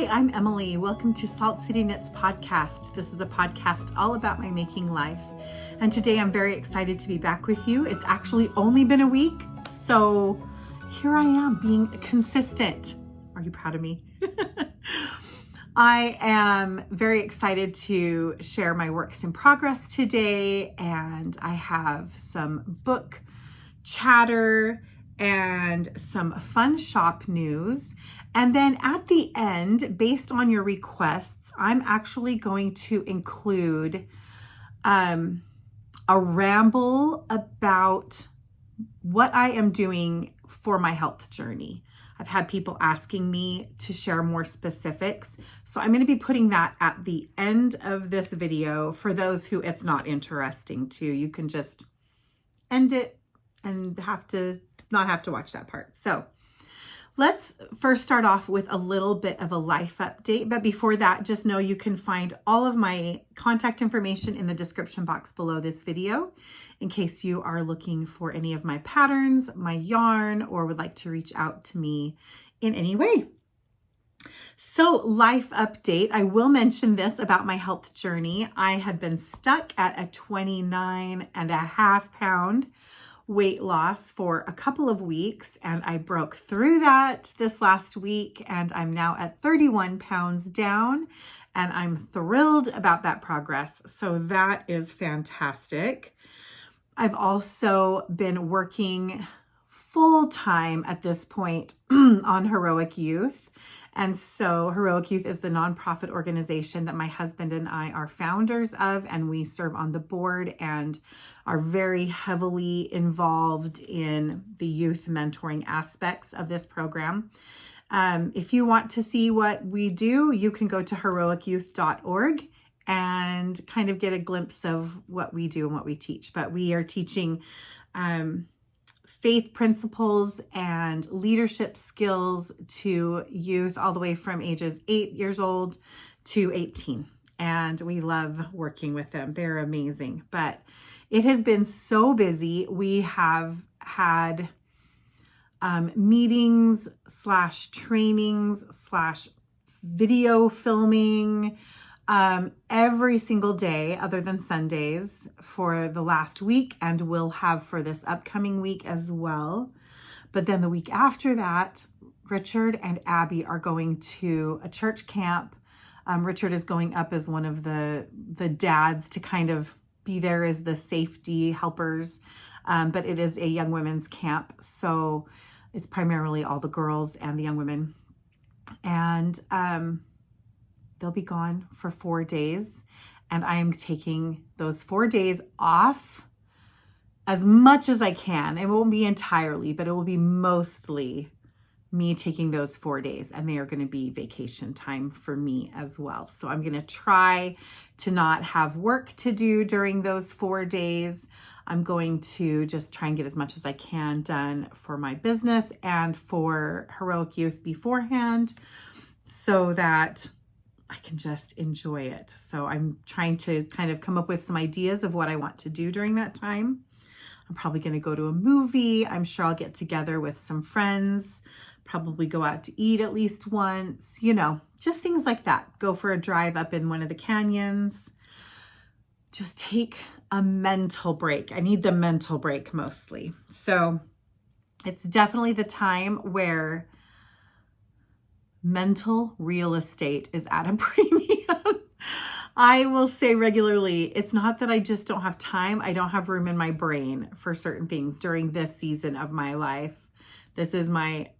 I'm Emily. Welcome to Salt City Knits podcast. This is a podcast all about my making life. And today I'm very excited to be back with you. It's actually only been a week, so here I am being consistent. Are you proud of me? I am very excited to share my works in progress today, and I have some book chatter and some fun shop news. And then at the end, based on your requests, I'm actually going to include a ramble about what I am doing for my health journey. I've had people asking me to share more specifics. So I'm going to be putting that at the end of this video for those who it's not interesting to. You can just end it and not have to watch that part. So let's first start off with a little bit of a life update. But before that, just know you can find all of my contact information in the description box below this video in case you are looking for any of my patterns, my yarn, or would like to reach out to me in any way. So life update, I will mention this about my health journey. I had been stuck at a 29.5 pound weight loss for a couple of weeks, and I broke through that this last week, and I'm now at 31 pounds down, and I'm thrilled about that progress. So that is fantastic. I've also been working full time at this point on Heroic Youth. And so Heroic Youth is the nonprofit organization that my husband and I are founders of, and we serve on the board and are very heavily involved in the youth mentoring aspects of this program. If you want to see what we do, you can go to heroicyouth.org and kind of get a glimpse of what we do and what we teach. But we are teaching faith principles and leadership skills to youth all the way from ages 8 years old to 18. And we love working with them. They're amazing. But it has been so busy. We have had meetings / trainings / video filming every single day other than Sundays for the last week, and we'll have for this upcoming week as well. But then the week after that, Richard and Abby are going to a church camp. Richard is going up as one of the dads to kind of be there as the safety helpers. But it is a young women's camp, so it's primarily all the girls and the young women. And they'll be gone for 4 days, and I am taking those 4 days off as much as I can. It won't be entirely, but it will be mostly me taking those 4 days, and they are going to be vacation time for me as well. So I'm going to try to not have work to do during those 4 days. I'm going to just try and get as much as I can done for my business and for Heroic Youth beforehand so that I can just enjoy it. So I'm trying to kind of come up with some ideas of what I want to do during that time. I'm probably going to go to a movie. I'm sure I'll get together with some friends, probably go out to eat at least once, just things like that. Go for a drive up in one of the canyons. Just take a mental break. I need the mental break mostly. So it's definitely the time where mental real estate is at a premium. I will say regularly, it's not that I just don't have time. I don't have room in my brain for certain things during this season of my life. This is my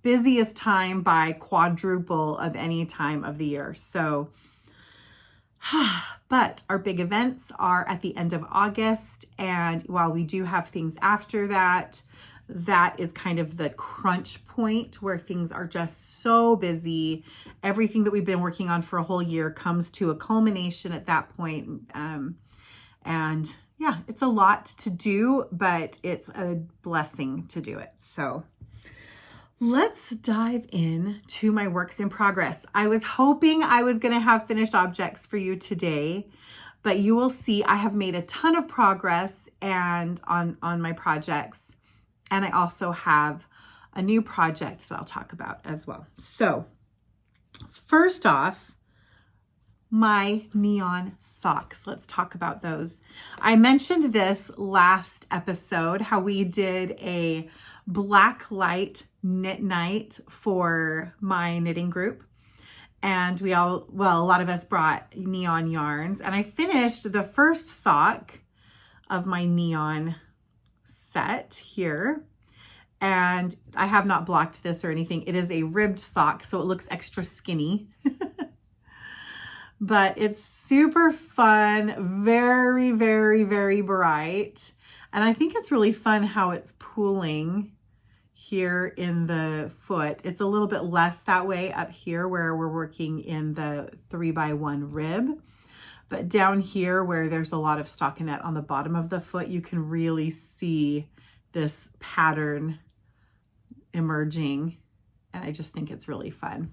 busiest time by quadruple of any time of the year. So, but our big events are at the end of August. And while we do have things after that, that is kind of the crunch point where things are just so busy. Everything that we've been working on for a whole year comes to a culmination at that point. And yeah, it's a lot to do, but it's a blessing to do it. So let's dive in to my works in progress. I was hoping I was going to have finished objects for you today, but you will see I have made a ton of progress and on my projects. And I also have a new project that I'll talk about as well. So First off, my neon socks. Let's talk about those. I mentioned this last episode, how we did a black light knit night for my knitting group. And a lot of us brought neon yarns. And I finished the first sock of my neon set here. And I have not blocked this or anything. It is a ribbed sock, so it looks extra skinny. But it's super fun, very, very, very bright. And I think it's really fun how it's pooling here in the foot. It's a little bit less that way up here where we're working in the 3x1 rib. But down here where there's a lot of stockinette on the bottom of the foot, you can really see this pattern emerging. And I just think it's really fun.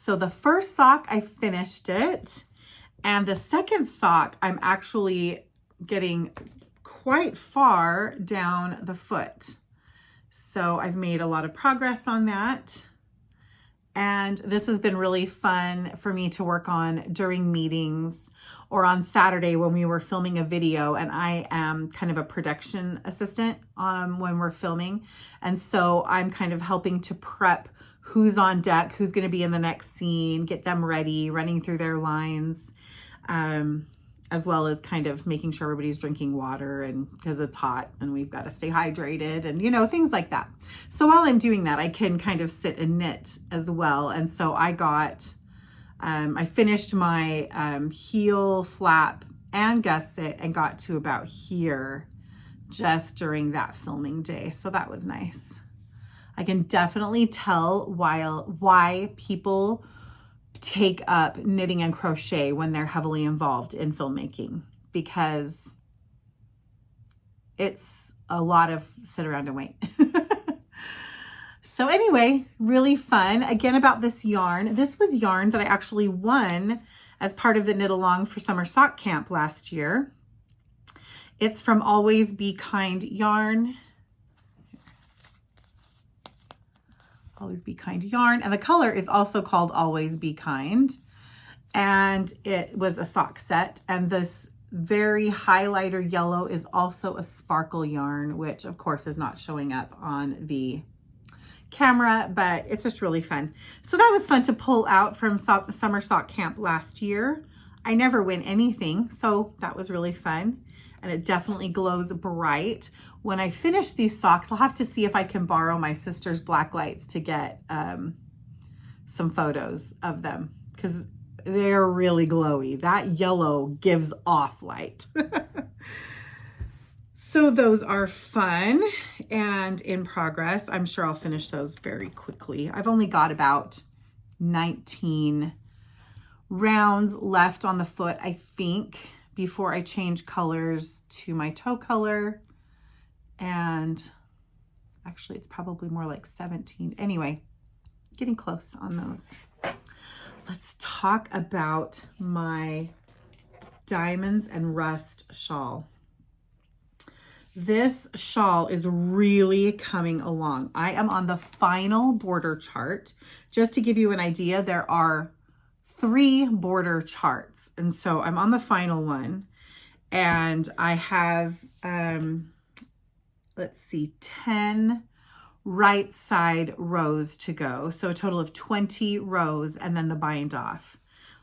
So the first sock, I finished it. And the second sock, I'm actually getting quite far down the foot. So I've made a lot of progress on that. And this has been really fun for me to work on during meetings or on Saturday when we were filming a video, and I am kind of a production assistant when we're filming. And so I'm kind of helping to prep who's on deck, who's going to be in the next scene, get them ready, running through their lines, as well as kind of making sure everybody's drinking water, and because it's hot and we've got to stay hydrated and, you know, things like that. So while I'm doing that, I can kind of sit and knit as well. And so I got, I finished my heel flap and gusset and got to about here just during that filming day. So that was nice. I can definitely tell why people take up knitting and crochet when they're heavily involved in filmmaking, because it's a lot of sit around and wait. So anyway, really fun. Again, about this yarn. This was yarn that I actually won as part of the Knit Along for Summer Sock Camp last year. It's from Always Be Kind yarn. Always Be Kind yarn. And the color is also called Always Be Kind. And it was a sock set. And this very highlighter yellow is also a sparkle yarn, which of course is not showing up on the camera, but it's just really fun. So that was fun to pull out from Summer Sock Camp last year. I never win anything, so that was really fun. And it definitely glows bright. When I finish these socks, I'll have to see if I can borrow my sister's black lights to get some photos of them, because they're really glowy. That yellow gives off light. So those are fun and in progress. I'm sure I'll finish those very quickly. I've only got about 19 rounds left on the foot, I think, before I change colors to my toe color. And actually it's probably more like 17. Anyway, getting close on those. Let's talk about my Diamonds and Rust shawl. This shawl is really coming along. I am on the final border chart. Just to give you an idea, there are 3 border charts. And so I'm on the final one, and I have, let's see, 10 right side rows to go. So a total of 20 rows, and then the bind off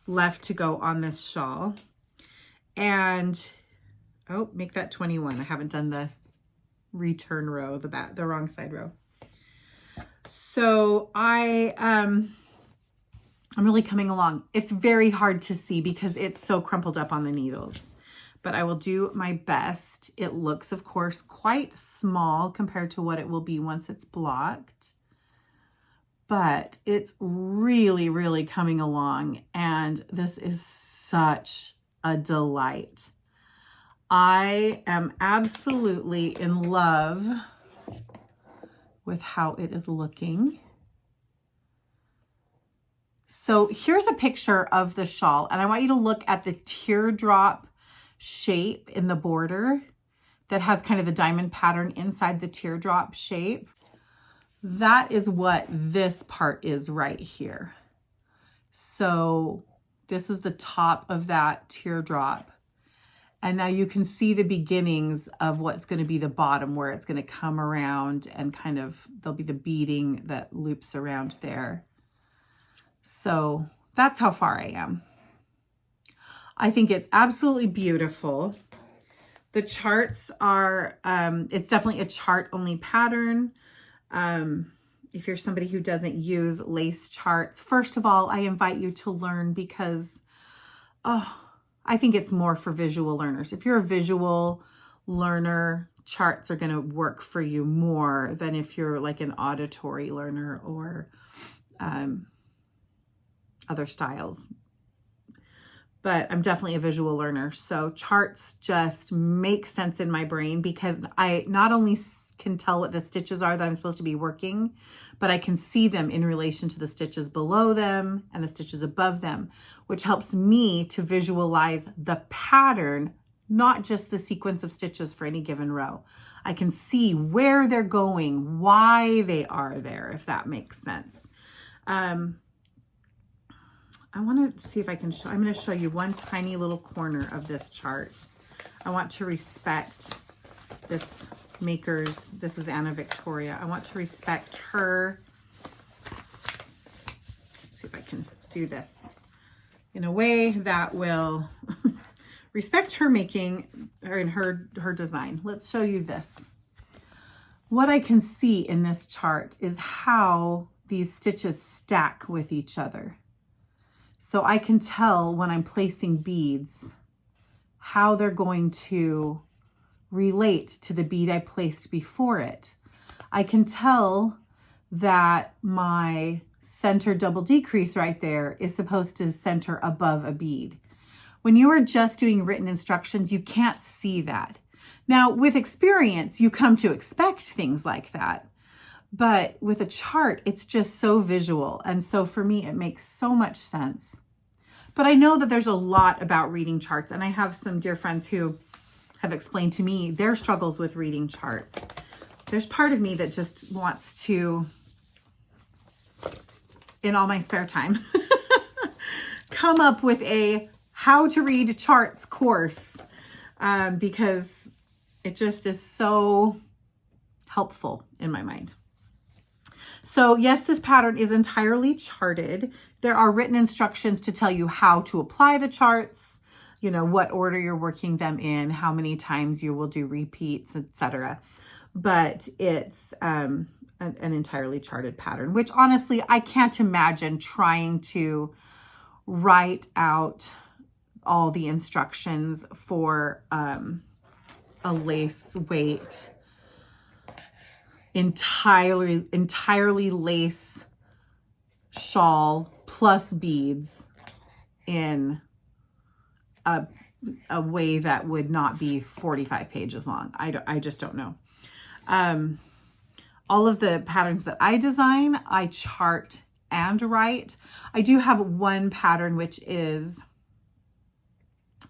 left to go on this shawl. And oh, make that 21. I haven't done the return row, the wrong side row. So I'm really coming along. It's very hard to see because it's so crumpled up on the needles, but I will do my best. It looks, of course, quite small compared to what it will be once it's blocked, but it's really, really coming along. And this is such a delight. I am absolutely in love with how it is looking. So here's a picture of the shawl, and I want you to look at the teardrop shape in the border that has kind of the diamond pattern inside the teardrop shape. That is what this part is right here. So this is the top of that teardrop. And now you can see the beginnings of what's going to be the bottom, where it's going to come around and kind of, there'll be the beading that loops around there. So that's how far I am. I think it's absolutely beautiful. The charts are, it's definitely a chart only pattern. If you're somebody who doesn't use lace charts, first of all, I invite you to learn because, I think it's more for visual learners. If you're a visual learner, charts are going to work for you more than if you're like an auditory learner or other styles. But I'm definitely a visual learner. So charts just make sense in my brain because I not only can tell what the stitches are that I'm supposed to be working, but I can see them in relation to the stitches below them and the stitches above them, which helps me to visualize the pattern, not just the sequence of stitches for any given row. I can see where they're going, why they are there, if that makes sense. I want to see if I can show, I'm going to show you one tiny little corner of this chart. I want to respect this maker's, this is Anna Victoria. I want to respect her. Let's see if I can do this in a way that will respect her making or in her design. Let's show you this. What I can see in this chart is how these stitches stack with each other. So I can tell when I'm placing beads how they're going to relate to the bead I placed before it. I can tell that my center double decrease right there is supposed to center above a bead. When you are just doing written instructions, you can't see that. Now, with experience, you come to expect things like that. But with a chart, it's just so visual. And so for me, it makes so much sense. But I know that there's a lot about reading charts. And I have some dear friends who have explained to me their struggles with reading charts. There's part of me that just wants to, in all my spare time, come up with a how to read charts course because it just is so helpful in my mind. So yes, this pattern is entirely charted. There are written instructions to tell you how to apply the charts, you know, what order you're working them in, how many times you will do repeats, etc. But it's an entirely charted pattern, which honestly, I can't imagine trying to write out all the instructions for a lace weight, entirely lace shawl plus beads in a way that would not be 45 pages long. I just don't know. All of the patterns that I design, I chart and write. I do have one pattern, which is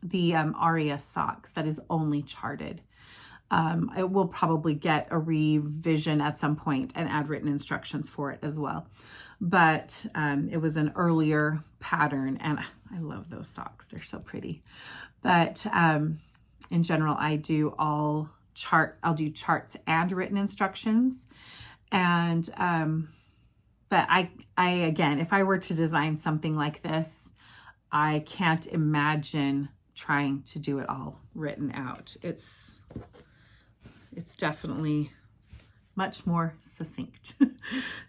the Aria socks that is only charted. It will probably get a revision at some point and add written instructions for it as well. But it was an earlier pattern and I love those socks. They're so pretty. But in general, I do I'll do charts and written instructions. And, but I again, if I were to design something like this, I can't imagine trying to do it all written out. It's definitely much more succinct.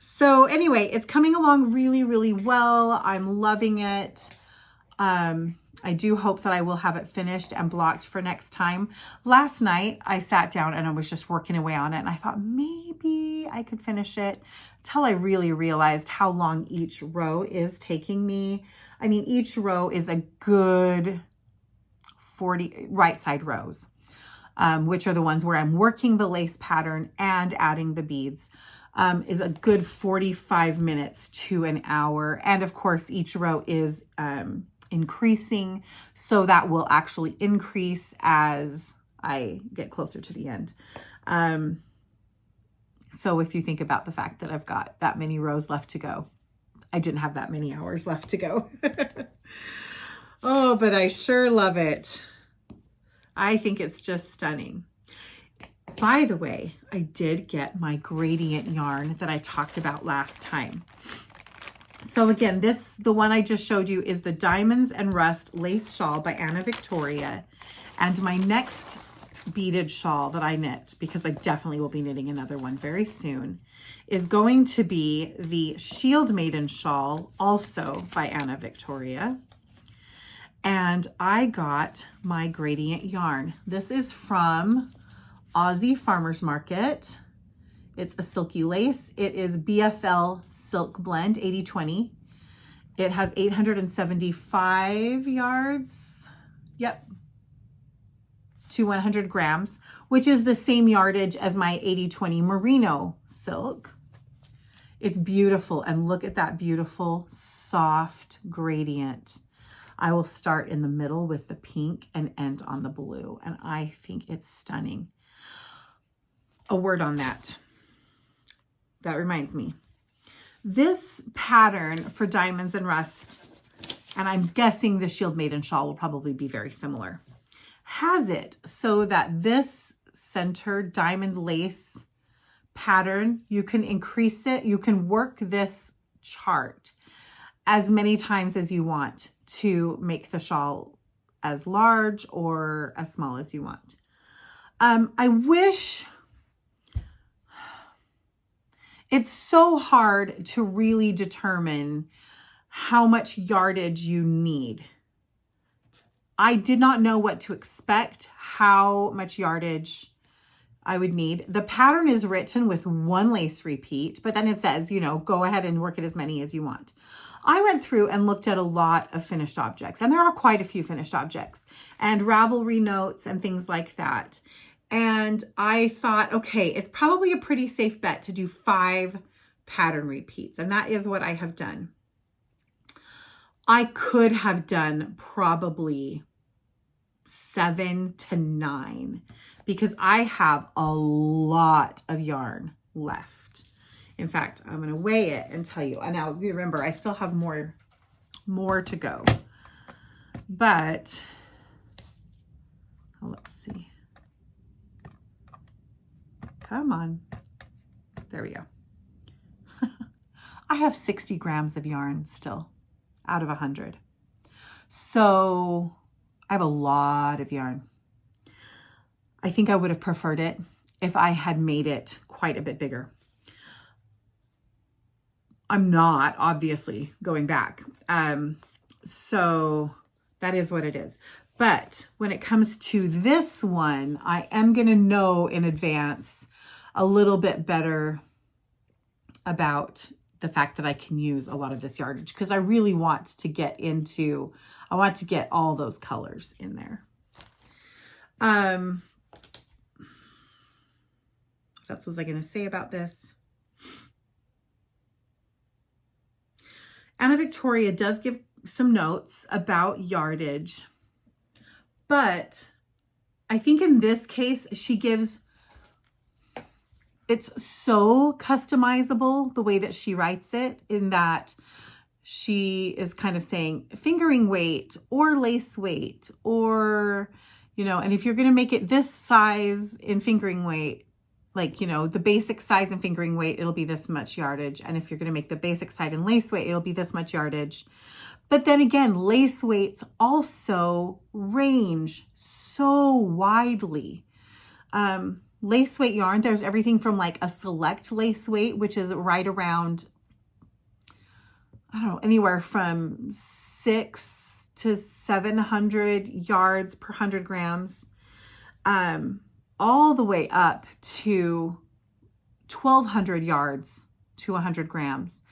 So anyway, it's coming along really, really well. I'm loving it. I do hope that I will have it finished and blocked for next time. Last night, I sat down and I was just working away on it. And I thought maybe I could finish it until I really realized how long each row is taking me. I mean, each row is a good 40 right side rows, which are the ones where I'm working the lace pattern and adding the beads, is a good 45 minutes to an hour. And of course, each row is increasing, so that will actually increase as I get closer to the end. So if you think about the fact that I've got that many rows left to go, I didn't have that many hours left to go. Oh, but I sure love it. I think it's just stunning. By the way, I did get my gradient yarn that I talked about last time. So again, the one I just showed you is the Diamonds and Rust Lace Shawl by Anna Victoria. And my next beaded shawl that I knit, because I definitely will be knitting another one very soon, is going to be the Shield Maiden shawl, also by Anna Victoria. And I got my gradient yarn. This is from Aussie Farmers Market. It's a silky lace. It is BFL Silk Blend 80/20. It has 875 yards. Yep. To 100 grams, which is the same yardage as my 80/20 merino silk. It's beautiful. And look at that beautiful, soft gradient. I will start in the middle with the pink and end on the blue. And I think it's stunning. A word on that. That reminds me. This pattern for Diamonds and Rust, and I'm guessing the Shield Maiden shawl will probably be very similar, has it so that this center diamond lace pattern, you can increase it. You can work this chart as many times as you want to make the shawl as large or as small as you want. I wish, it's so hard to really determine how much yardage you need. I did not know what to expect, how much yardage I would need. The pattern is written with one lace repeat, but then it says, you know, go ahead and work it as many as you want. I went through and looked at a lot of finished objects, and there are quite a few finished objects and Ravelry notes and things like that. And I thought, okay, it's probably a pretty safe bet to do 5 pattern repeats. And that is what I have done. I could have done probably 7 to 9 because I have a lot of yarn left. In fact, I'm going to weigh it and tell you. And now remember, I still have more to go. But let's see. Come on. There we go. I have 60 grams of yarn still out of 100. So I have a lot of yarn. I think I would have preferred it if I had made it quite a bit bigger. I'm not obviously going back. So that is what it is. But when it comes to this one, I am going to know in advance a little bit better about the fact that I can use a lot of this yardage because I really want to get into, I want to get all those colors in there. What else was I going to say about this? Anna Victoria does give some notes about yardage, but I think in this case, she gives, it's so customizable the way that she writes it, in that she is kind of saying fingering weight or lace weight, or, you know, and if you're going to make it this size in fingering weight, like, you know, the basic size and fingering weight, it'll be this much yardage. And if you're going to make the basic size and lace weight, it'll be this much yardage. But then again, lace weights also range so widely. Lace weight yarn, there's everything from like a select lace weight, which is right around, I don't know, anywhere from 600 to 700 yards per 100 grams. All the way up to 1,200 yards to 100 grams.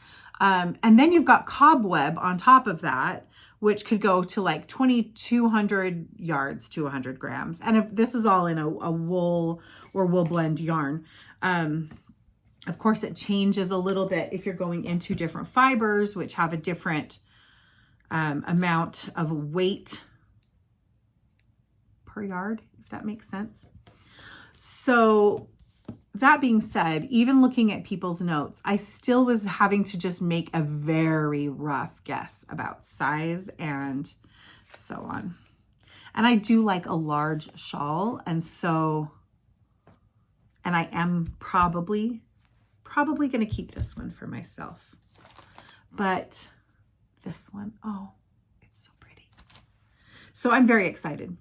And then you've got cobweb on top of that, which could go to like 2,200 yards to 100 grams. And if this is all in a wool or wool blend yarn, of course it changes a little bit if you're going into different fibers, which have a different amount of weight per yard, if that makes sense. So that being said, even looking at people's notes, I still was having to just make a very rough guess about size and so on. And I do like a large shawl. And I am probably going to keep this one for myself. But this one, oh, it's so pretty. So I'm very excited.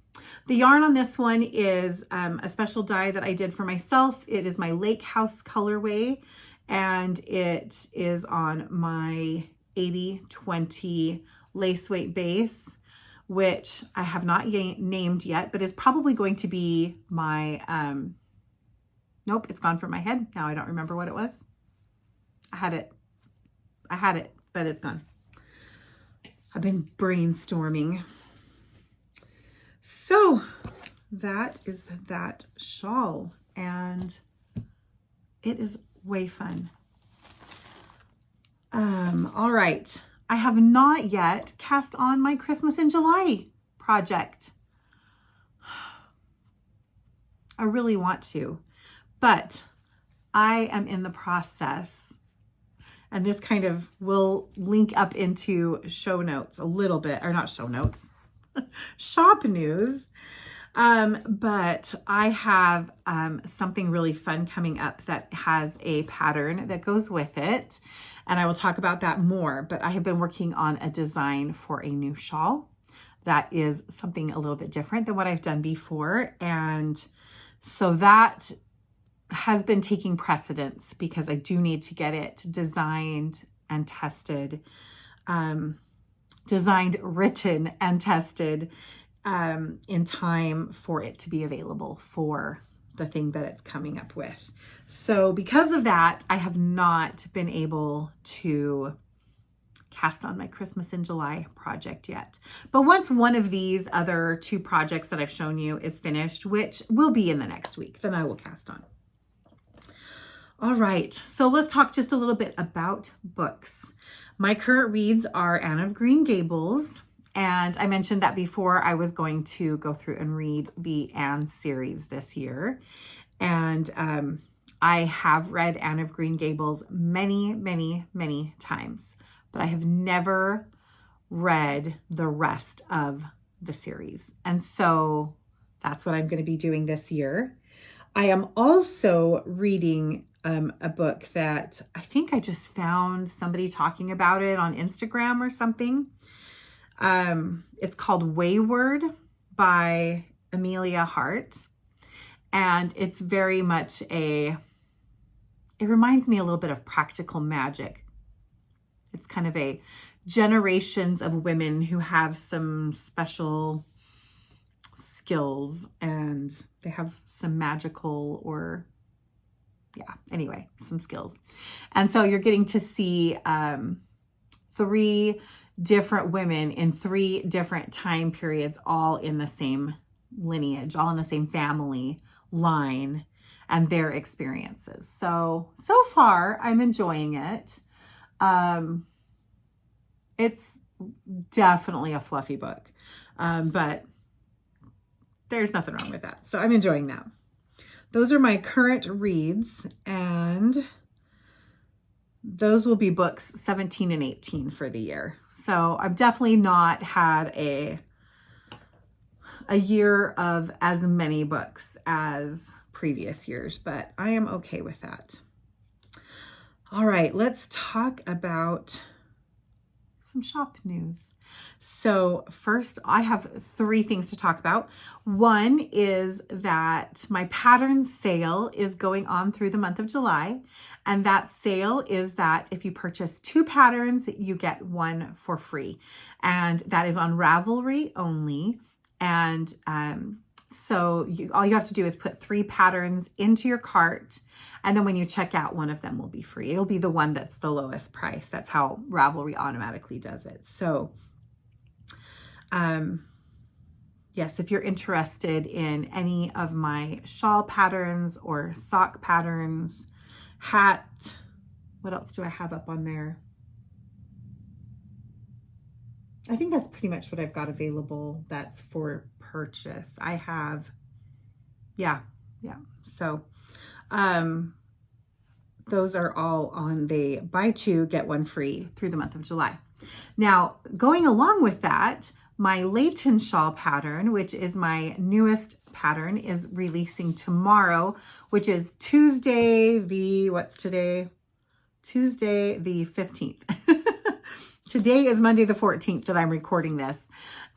The yarn on this one is a special dye that I did for myself. It is my Lake House colorway, and it is on my 80/20 lace weight base, which I have not named yet, but is probably going to be my, nope, it's gone from my head. Now I don't remember what it was. I had it, but it's gone. I've been brainstorming. So that is that shawl, and it is way fun. All right. I have not yet cast on my Christmas in July project. I really want to, but I am in the process, and this kind of will link up into show notes a little bit, or not show notes, shop news. But I have something really fun coming up that has a pattern that goes with it. And I will talk about that more, but I have been working on a design for a new shawl that is something a little bit different than what I've done before. And so that has been taking precedence because I do need to get it designed and tested, designed, written, and tested in time for it to be available for the thing that it's coming up with. So because of that, I have not been able to cast on my Christmas in July project yet. But once one of these other two projects that I've shown you is finished, which will be in the next week, then I will cast on. All right, so let's talk just a little bit about books. My current reads are Anne of Green Gables, and I mentioned that before I was going to go through and read the Anne series this year. And I have read Anne of Green Gables many, many, many times, but I have never read the rest of the series. And so that's what I'm going to be doing this year. I am also reading a book that I think I just found somebody talking about it on Instagram or something. It's called Wayward by Amelia Hart. And it's very much it reminds me a little bit of Practical Magic. It's kind of a generations of women who have some special skills, and they have some magical some skills. And so you're getting to see 3 different women in 3 different time periods, all in the same lineage, all in the same family line, and their experiences. So far I'm enjoying it. It's definitely a fluffy book, but there's nothing wrong with that. So I'm enjoying that. Those are my current reads, and those will be books 17 and 18 for the year. So I've definitely not had a year of as many books as previous years, but I am okay with that. All right, let's talk about some shop news. So first, I have 3 things to talk about. One is that my pattern sale is going on through the month of July. And that sale is that if you purchase 2 patterns, you get 1 for free. And that is on Ravelry only. And so all you have to do is put 3 patterns into your cart. And then when you check out, one of them will be free. It'll be the one that's the lowest price. That's how Ravelry automatically does it. So yes, if you're interested in any of my shawl patterns or sock patterns, hat, what else do I have up on there? I think that's pretty much what I've got available that's for purchase. I have, yeah. So Those are all on the buy two, get one free through the month of July. Now, going along with that, my Leighton Shaw pattern, which is my newest pattern, is releasing tomorrow, which is Tuesday what's today? Tuesday the 15th. Today is Monday the 14th that I'm recording this.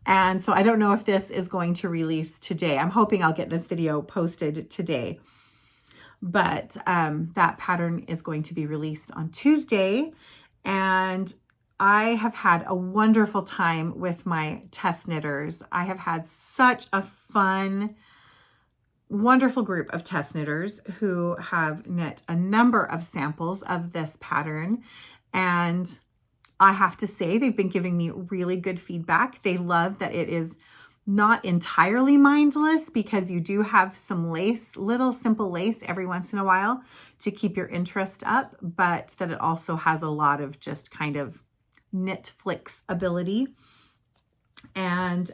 And so I don't know if this is going to release today. I'm hoping I'll get this video posted today. But that pattern is going to be released on Tuesday. And I have had a wonderful time with my test knitters. I have had such a fun, wonderful group of test knitters who have knit a number of samples of this pattern. And I have to say, they've been giving me really good feedback. They love that it is not entirely mindless, because you do have some lace, little simple lace every once in a while to keep your interest up, but that it also has a lot of just kind of knit flicks ability. And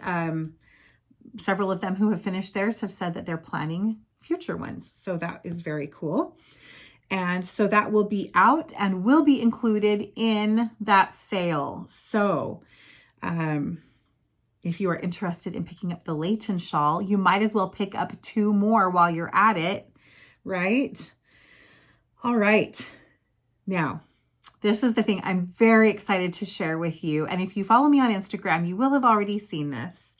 several of them who have finished theirs have said that they're planning future ones. So that is very cool. And so that will be out and will be included in that sale. So if you are interested in picking up the Leighton Shawl, you might as well pick up 2 more while you're at it, right? All right. Now, this is the thing I'm very excited to share with you. And if you follow me on Instagram, you will have already seen this.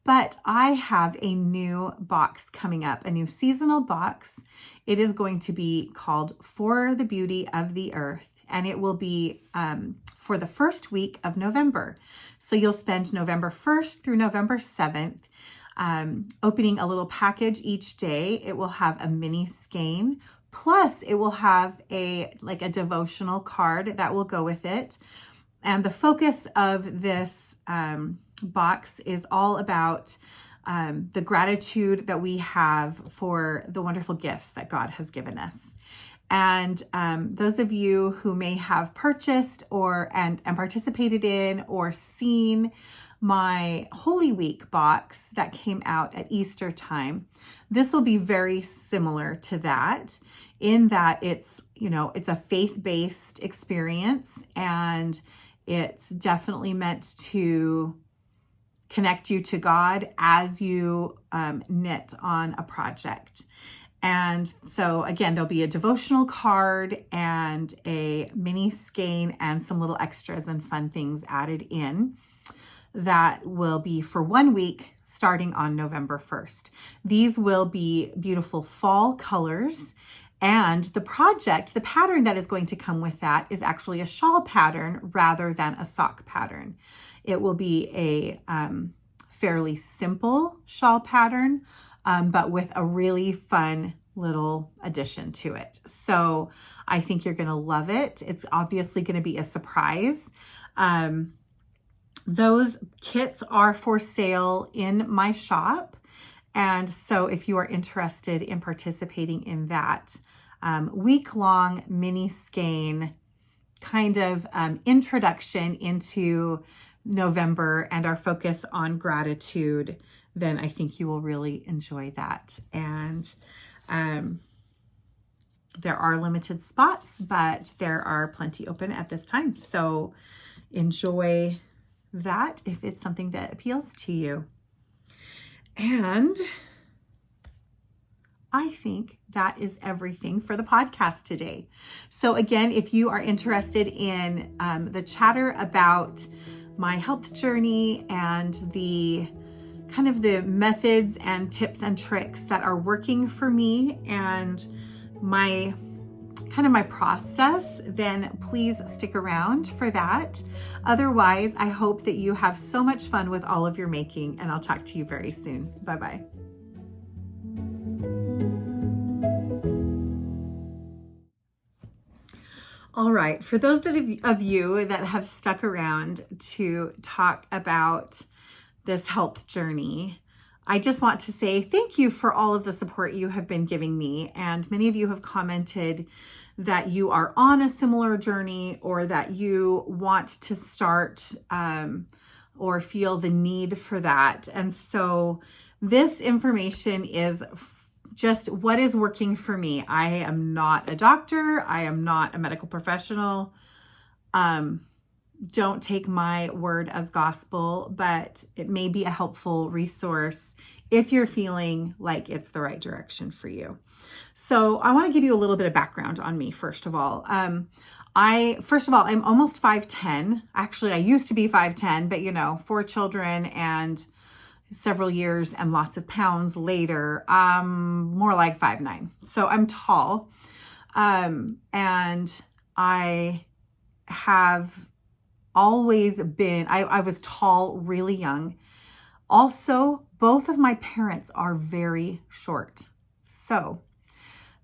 But I have a new box coming up, a new seasonal box. It is going to be called For the Beauty of the Earth. And it will be for the first week of November. So you'll spend November 1st through November 7th opening a little package each day. It will have a mini skein. Plus, it will have a devotional card that will go with it. And the focus of this box is all about the gratitude that we have for the wonderful gifts that God has given us. And those of you who may have purchased and participated in or seen my Holy Week box that came out at Easter time, this will be very similar to that, in that it's a faith-based experience, and it's definitely meant to connect you to God as you knit on a project. And so again, there'll be a devotional card and a mini skein and some little extras and fun things added in that will be for 1 week starting on November 1st. These will be beautiful fall colors. And the pattern that is going to come with that is actually a shawl pattern rather than a sock pattern. It will be a fairly simple shawl pattern, but with a really fun little addition to it. So I think you're going to love it. It's obviously going to be a surprise. Those kits are for sale in my shop. And so if you are interested in participating in that week-long mini skein kind of introduction into November and our focus on gratitude, then I think you will really enjoy that. And there are limited spots, but there are plenty open at this time. So enjoy that if it's something that appeals to you. And I think that is everything for the podcast today. So again, if you are interested in the chatter about my health journey and the kind of the methods and tips and tricks that are working for me and my process, then please stick around for that. Otherwise, I hope that you have so much fun with all of your making, and I'll talk to you very soon. Bye-bye. All right, for those of you that have stuck around to talk about this health journey, I just want to say thank you for all of the support you have been giving me. And many of you have commented that you are on a similar journey, or that you want to start or feel the need for that. And so this information is just what is working for me. I am not a doctor. I am not a medical professional. Don't take my word as gospel, but it may be a helpful resource if you're feeling like it's the right direction for you. So I want to give you a little bit of background on me, first of all. I'm almost 5'10". Actually, I used to be 5'10", but 4 children and several years and lots of pounds later, more like 5'9". So I'm tall. And I have always been, I was tall really young. Also, both of my parents are very short. So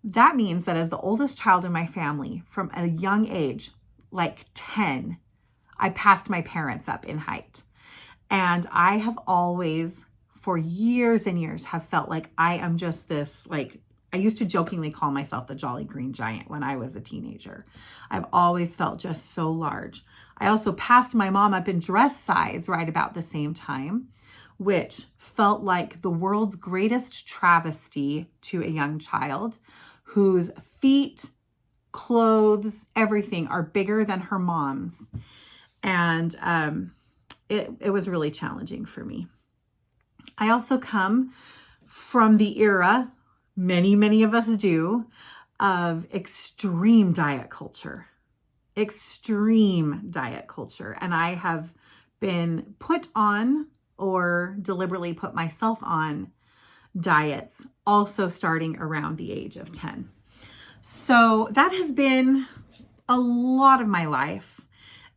that means that as the oldest child in my family, from a young age, like 10, I passed my parents up in height. And I have always, for years and years, have felt like I am just this, like, I used to jokingly call myself the Jolly Green Giant when I was a teenager. I've always felt just so large. I also passed my mom up in dress size right about the same time, which felt like the world's greatest travesty to a young child whose feet, clothes, everything are bigger than her mom's. And it was really challenging for me. I also come from the era, many of us do, of extreme diet culture. And I have been put on or deliberately put myself on diets, also starting around the age of 10. So that has been a lot of my life.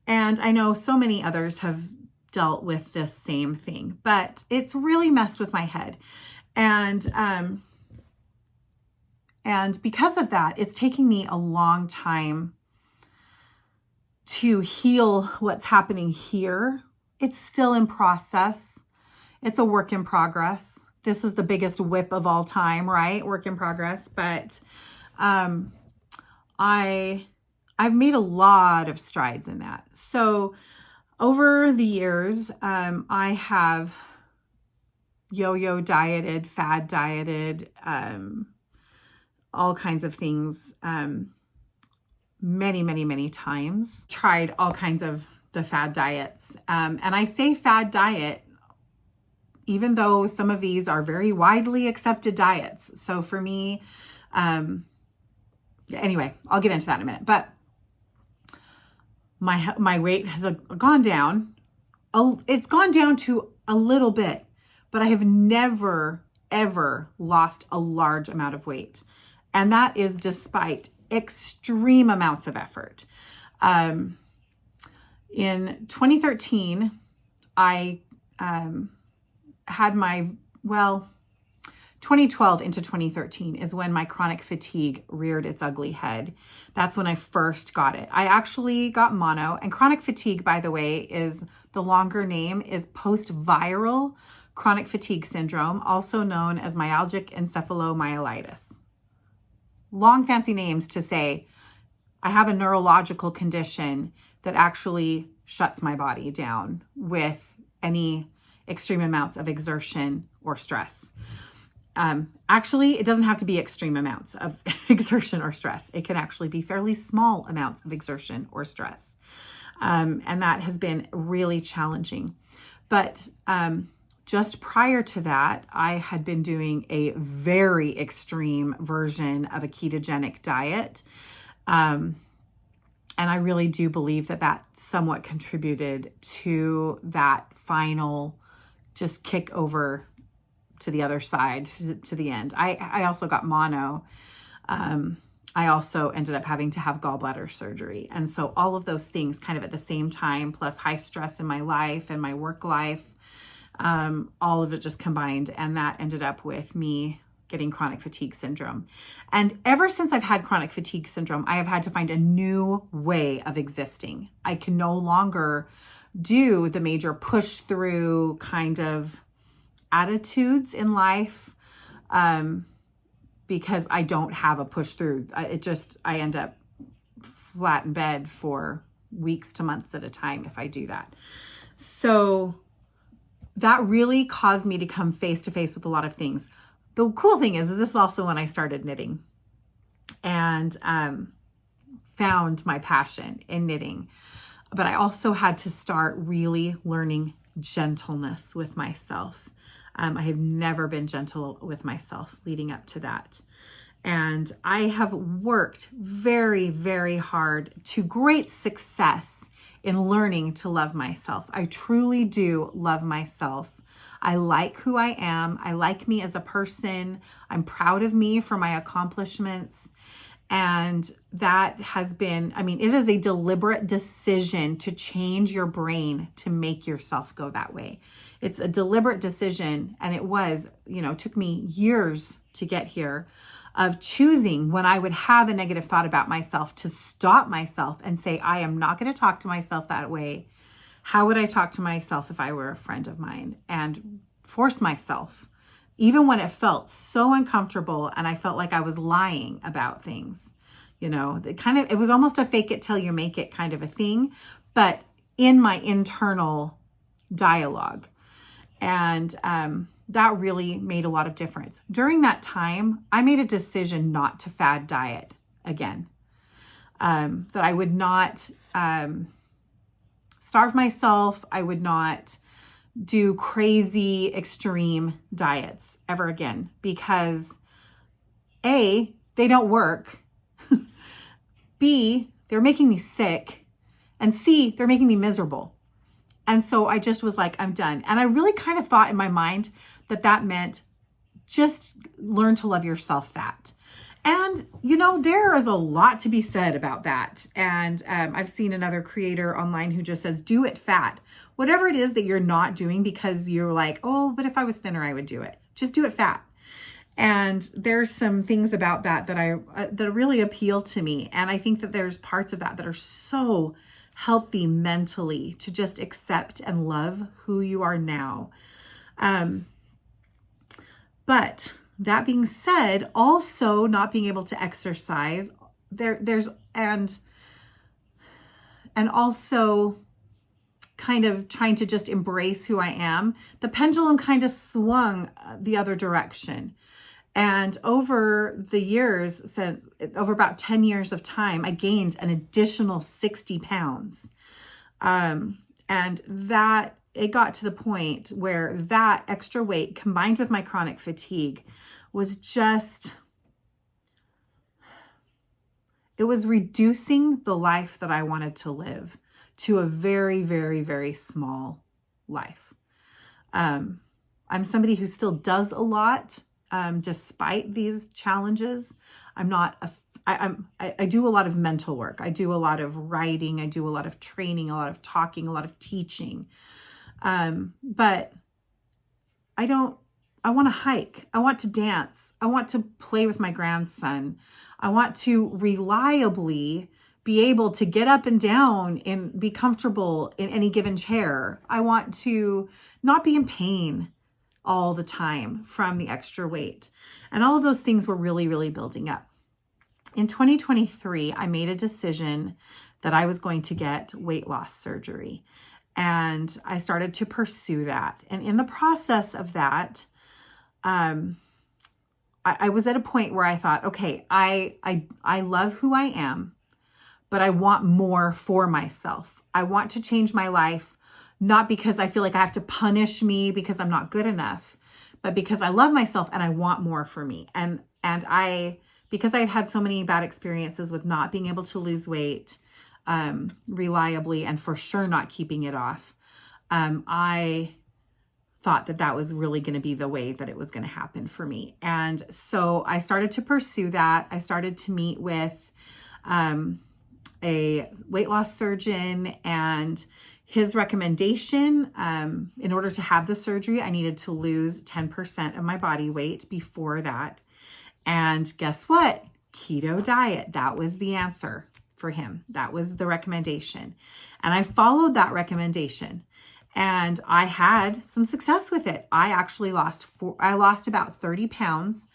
And I know so many others have dealt with this same thing, but it's really messed with my head. And because of that, it's taking me a long time to heal what's happening here. It's still in process. It's a work in progress. This is the biggest WIP of all time, right? Work in progress. But I've made a lot of strides in that. So over the years, I have yo-yo dieted, fad dieted, all kinds of things, many times. Tried all kinds of the fad diets. And I say fad diet, even though some of these are very widely accepted diets. So for me, anyway, I'll get into that in a minute. But my weight has gone down. It's gone down to a little bit, but I have never, ever lost a large amount of weight. And that is despite extreme amounts of effort. In 2013, I had 2012 into 2013 is when my chronic fatigue reared its ugly head. That's when I first got it. I actually got mono, and chronic fatigue, by the way, is the longer name is post-viral chronic fatigue syndrome, also known as myalgic encephalomyelitis. Long fancy names to say I have a neurological condition that actually shuts my body down with any extreme amounts of exertion or stress. Actually, it doesn't have to be extreme amounts of exertion or stress. It can actually be fairly small amounts of exertion or stress. And that has been really challenging. But just prior to that, I had been doing a very extreme version of a ketogenic diet. And I really do believe that somewhat contributed to that final just kick over to the other side, to the end. I also got mono. I also ended up having to have gallbladder surgery. And so all of those things kind of at the same time, plus high stress in my life and my work life, all of it just combined. And that ended up with me getting chronic fatigue syndrome. And ever since I've had chronic fatigue syndrome, I have had to find a new way of existing. I can no longer do the major push through kind of attitudes in life, because I don't have a push through. I end up flat in bed for weeks to months at a time if I do that. So that really caused me to come face to face with a lot of things. the cool thing is this is also when I started knitting and found my passion in knitting. But I also had to start really learning gentleness with myself. I have never been gentle with myself leading up to that. And I have worked very, very hard to great success in learning to love myself. I truly do love myself. I like who I am. I like me as a person. I'm proud of me for my accomplishments. And that has been, it is a deliberate decision to change your brain to make yourself go that way. It's a deliberate decision. And it was, took me years to get here, of choosing when I would have a negative thought about myself to stop myself and say, I am not going to talk to myself that way. How would I talk to myself if I were a friend of mine? And force myself, even when it felt so uncomfortable and I felt like I was lying about things. It was almost a fake it till you make it kind of a thing, but in my internal dialogue. And that really made a lot of difference. During that time, I made a decision not to fad diet again, that I would not starve myself. I would not do crazy extreme diets ever again, because A, they don't work. B, they're making me sick. And C, they're making me miserable. And so I just was like, I'm done. And I really kind of thought in my mind that meant just learn to love yourself fat. And, there is a lot to be said about that. And I've seen another creator online who just says, do it fat. Whatever it is that you're not doing because you're like, oh, but if I was thinner, I would do it. Just do it fat. And there's some things about that that really appeal to me. And I think that there's parts of that are so healthy mentally to just accept and love who you are now. But that being said, also not being able to exercise and also kind of trying to just embrace who I am, the pendulum kind of swung the other direction. And over the years, over about 10 years of time, I gained an additional 60 pounds. And that it got to the point where that extra weight combined with my chronic fatigue was it was reducing the life that I wanted to live to a very, very, very small life. I'm somebody who still does a lot, despite these challenges. I do a lot of mental work. I do a lot of writing. I do a lot of training, a lot of talking, a lot of teaching. But I want to hike. I want to dance. I want to play with my grandson. I want to reliably be able to get up and down and be comfortable in any given chair. I want to not be in pain all the time from the extra weight. And all of those things were really, really building up. In 2023, I made a decision that I was going to get weight loss surgery. And I started to pursue that. And in the process of that, I was at a point where I thought, okay, I love who I am, but I want more for myself. I want to change my life, not because I feel like I have to punish me because I'm not good enough, but because I love myself and I want more for me. And because I had so many bad experiences with not being able to lose weight, reliably, and for sure not keeping it off, I thought that was really going to be the way that it was going to happen for me. And so I started to pursue that. I started to meet with a weight loss surgeon, and his recommendation, in order to have the surgery, I needed to lose 10% of my body weight before that. And guess what? Keto diet. That was the answer for him. That was the recommendation. And I followed that recommendation. And I had some success with it. I actually lost about 30 pounds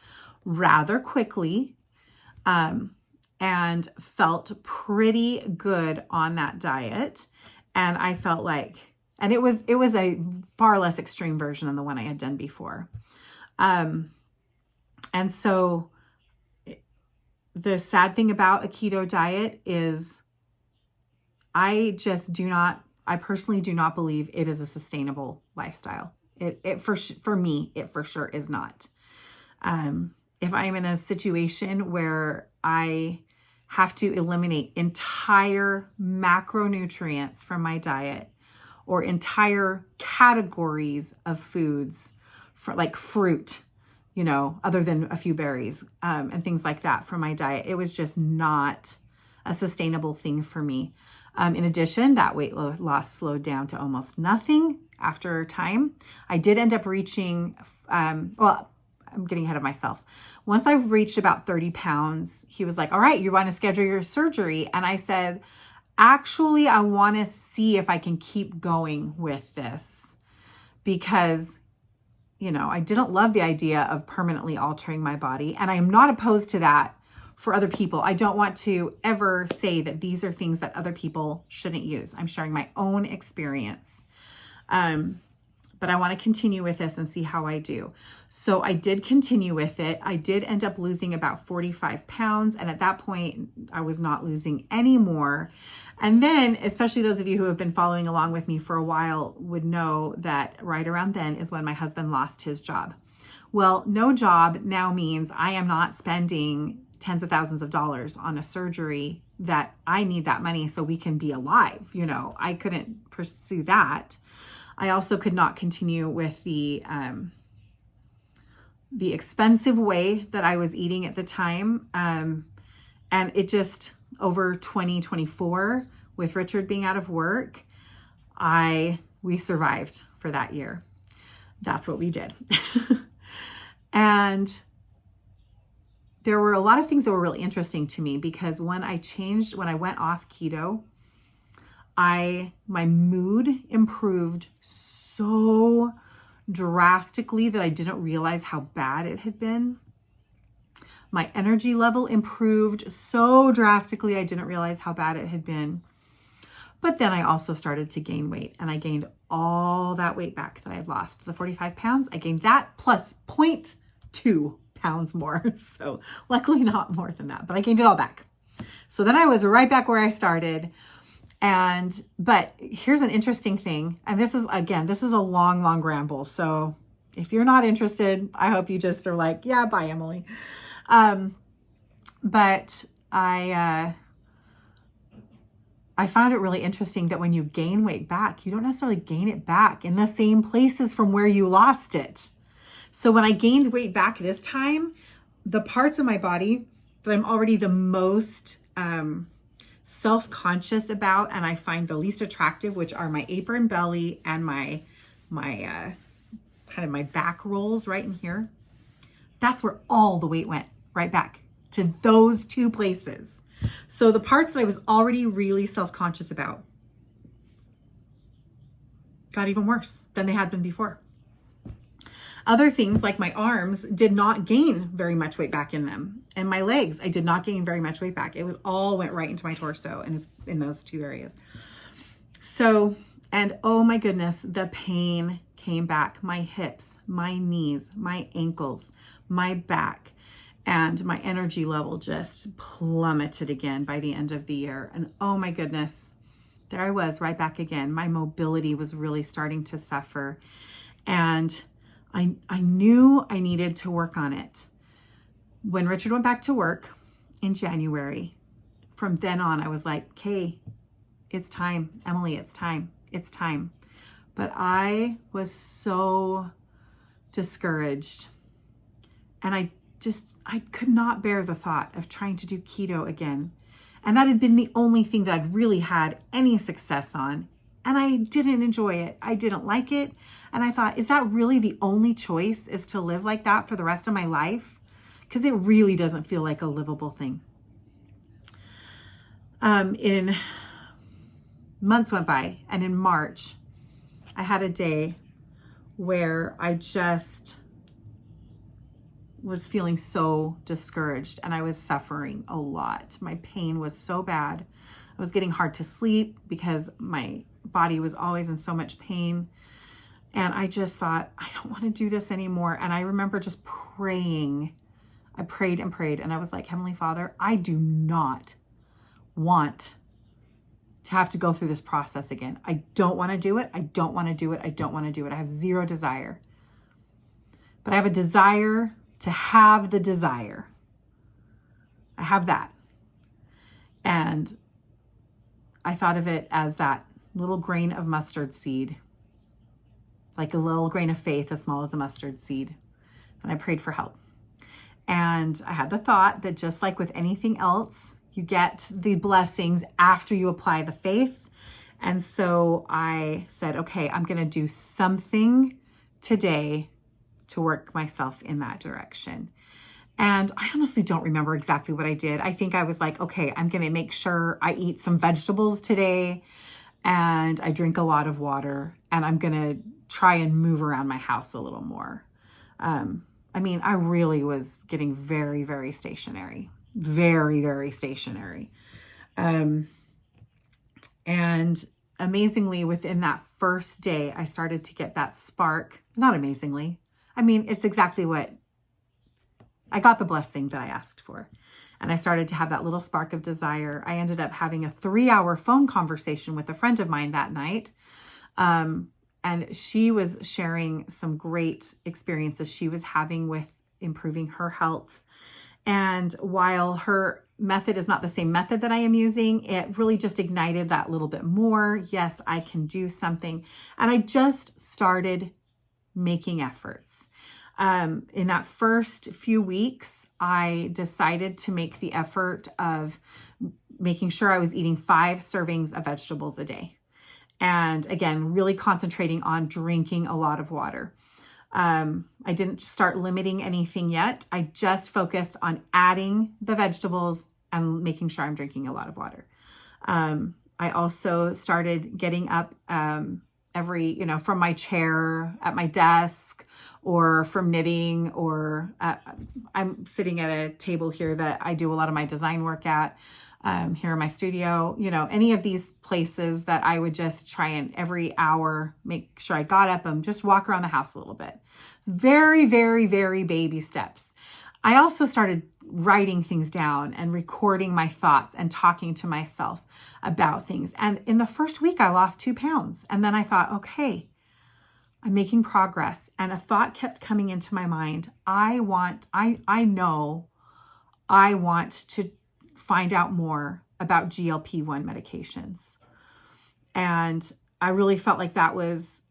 rather quickly, and felt pretty good on that diet. And I felt like, and it was a far less extreme version than the one I had done before. And so the sad thing about a keto diet is I personally do not believe it is a sustainable lifestyle. For me, it for sure is not. If I'm in a situation where I have to eliminate entire macronutrients from my diet or entire categories of foods for like fruit, other than a few berries, and things like that from my diet, it was just not a sustainable thing for me. In addition, that weight loss slowed down to almost nothing after time. I did end up reaching, I'm getting ahead of myself. Once I reached about 30 pounds, he was like, all right, you want to schedule your surgery? And I said, actually, I want to see if I can keep going with this because, I didn't love the idea of permanently altering my body. And I am not opposed to that for other people. I don't want to ever say that these are things that other people shouldn't use. I'm sharing my own experience. But I want to continue with this and see how I do. So I did continue with it. I did end up losing about 45 pounds. And at that point, I was not losing any more. And then, especially those of you who have been following along with me for a while would know that right around then is when my husband lost his job. Well, no job now means I am not spending tens of thousands of dollars on a surgery that I need that money so we can be alive. I couldn't pursue that. I also could not continue with the expensive way that I was eating at the time. And it just, over 2024, with Richard being out of work, we survived for that year. That's what we did. And there were a lot of things that were really interesting to me because when I went off keto, my mood improved so drastically that I didn't realize how bad it had been. My energy level improved so drastically, I didn't realize how bad it had been. But then I also started to gain weight, and I gained all that weight back that I had lost. The 45 pounds, I gained that plus 0.2 pounds more. So luckily not more than that, but I gained it all back. So then I was right back where I started. But here's an interesting thing. And this is a long, long ramble. So if you're not interested, I hope you just are like, yeah, bye, Emily. But I found it really interesting that when you gain weight back, you don't necessarily gain it back in the same places from where you lost it. So when I gained weight back this time, the parts of my body that I'm already the most, self-conscious about and I find the least attractive, which are my apron belly and my kind of my back rolls right in here. That's where all the weight went, right back to those two places. So the parts that I was already really self-conscious about got even worse than they had been before. Other things like my arms did not gain very much weight back in them. And my legs, I did not gain very much weight back. It was all went right into my torso and is in those two areas. So, and oh my goodness, the pain came back. My hips, my knees, my ankles, my back, and my energy level just plummeted again by the end of the year. And oh my goodness, there I was right back again. My mobility was really starting to suffer. And I knew I needed to work on it. When Richard went back to work in January, from then on, I was like, okay, it's time. Emily, it's time. It's time. But I was so discouraged. And I could not bear the thought of trying to do keto again. And that had been the only thing that I'd really had any success on. And I didn't enjoy it. I didn't like it. And I thought, is that really the only choice, is to live like that for the rest of my life? Because it really doesn't feel like a livable thing. In months went by, and in March, I had a day where I just was feeling so discouraged and I was suffering a lot. My pain was so bad. I was getting hard to sleep because my body was always in so much pain. And I just thought, I don't want to do this anymore. And I remember just praying I prayed and prayed, and I was like, Heavenly Father, I do not want to have to go through this process again. I don't want to do it. I don't want to do it. I don't want to do it. I have zero desire. But I have a desire to have the desire. I have that. And I thought of it as that little grain of mustard seed, like a little grain of faith as small as a mustard seed. And I prayed for help. And I had the thought that just like with anything else, you get the blessings after you apply the faith. And so I said, okay, I'm going to do something today to work myself in that direction. And I honestly don't remember exactly what I did. I think I was like, okay, I'm going to make sure I eat some vegetables today and I drink a lot of water, and I'm going to try and move around my house a little more. I really was getting very, very stationary, very, very stationary. And amazingly, within that first day, I started to get that spark. Not amazingly. It's exactly what I got, the blessing that I asked for. And I started to have that little spark of desire. I ended up having a 3-hour phone conversation with a friend of mine that night. And she was sharing some great experiences she was having with improving her health. And while her method is not the same method that I am using, it really just ignited that little bit more. Yes, I can do something. And I just started making efforts. In that first few weeks, I decided to make the effort of making sure I was eating 5 servings of vegetables a day. And again, really concentrating on drinking a lot of water. I didn't start limiting anything yet. I just focused on adding the vegetables and making sure I'm drinking a lot of water. I also started getting up from my chair at my desk or from knitting, or I'm sitting at a table here that I do a lot of my design work at, here in my studio, any of these places that I would just try and every hour make sure I got up and just walk around the house a little bit. Very, very, very baby steps. I also started writing things down and recording my thoughts and talking to myself about things. And in the first week, I lost 2 pounds. And then I thought, okay, I'm making progress. And a thought kept coming into my mind. I know I want to find out more about GLP-1 medications. And I really felt like that was